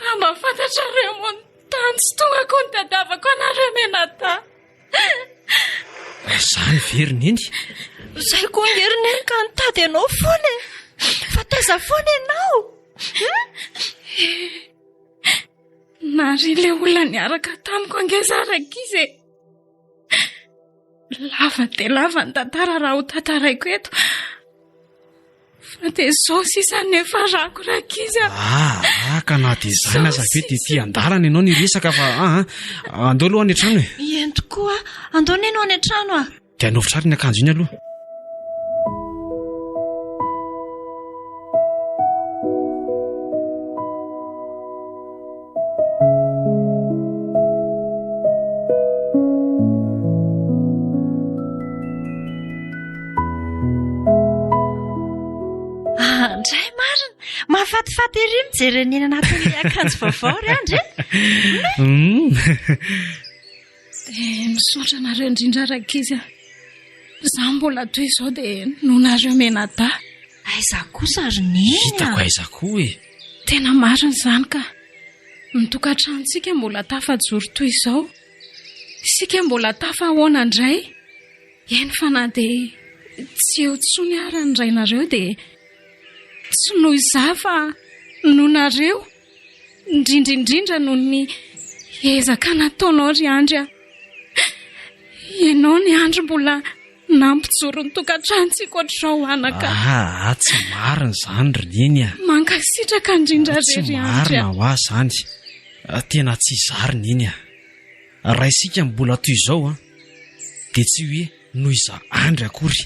Raha mahafantatra reo moa tany sy tonga koa ny tadiavako anareo menata. Zany very neny. Zay koa ngerineny ka nitady ianao foana e. Fa taiza foana ianao. Nary le olona niaraka tamiko angezarakizy e. Lava dia lava ny tantara raha ho tantaraiko eto. Fa dia zao sisany efa rako rakizy. Ka na dia zany aza ve dia ty andalana ianao ny resaka fa andao aloha any an-trano e. Eny tokoa andao ny ianao any an-trano a. Dia anaovy tsara ny akanjo iny aloha. Andray marina. Mahafatifaty ery mijery ny anatin'ny akanjo vaovao ry andry. Misaotra nareo indrindra rakizy. Zaho mbola toy izao dia no nareo menada. Aiza kosa ry neny. Hitako aiza koa e. Tena marina izany ka. Ny tokantranontsika mbola tafajoro toy izao. Isika mbola tafahoana indray. Eny fa na dia tsy eo tsony ary indray nareo dia tsy noho izaho fa no nareo. Indrindraindrindra noho ny ezaka nataonao ry andry. Ianao ny andro mbola nampijoro ny tokantranontsika ohatr'izao anaka. Tsy marina izany ry neny a. Mankasitraka indrindra Tsy ry andry. marina ho azy zany. Tena tsy zary neny a. Raha isika mbola toy izao dia tsy hoe noho izaho andry akory.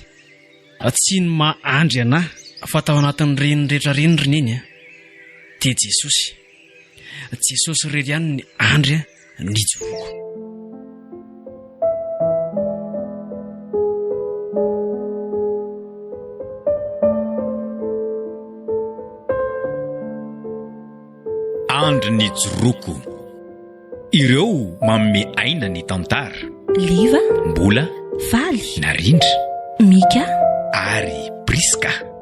Tsy ny mahandry anahy fa tao anatin'ny reniny rehetra reny ry neny dia Jesosy. Jesosy rery ihany ny andry nijoroako. Andry nijoroako. Ireo manome aina ny tantara. Liva, Mbola, Valy, Narindra, Mika ary Priska.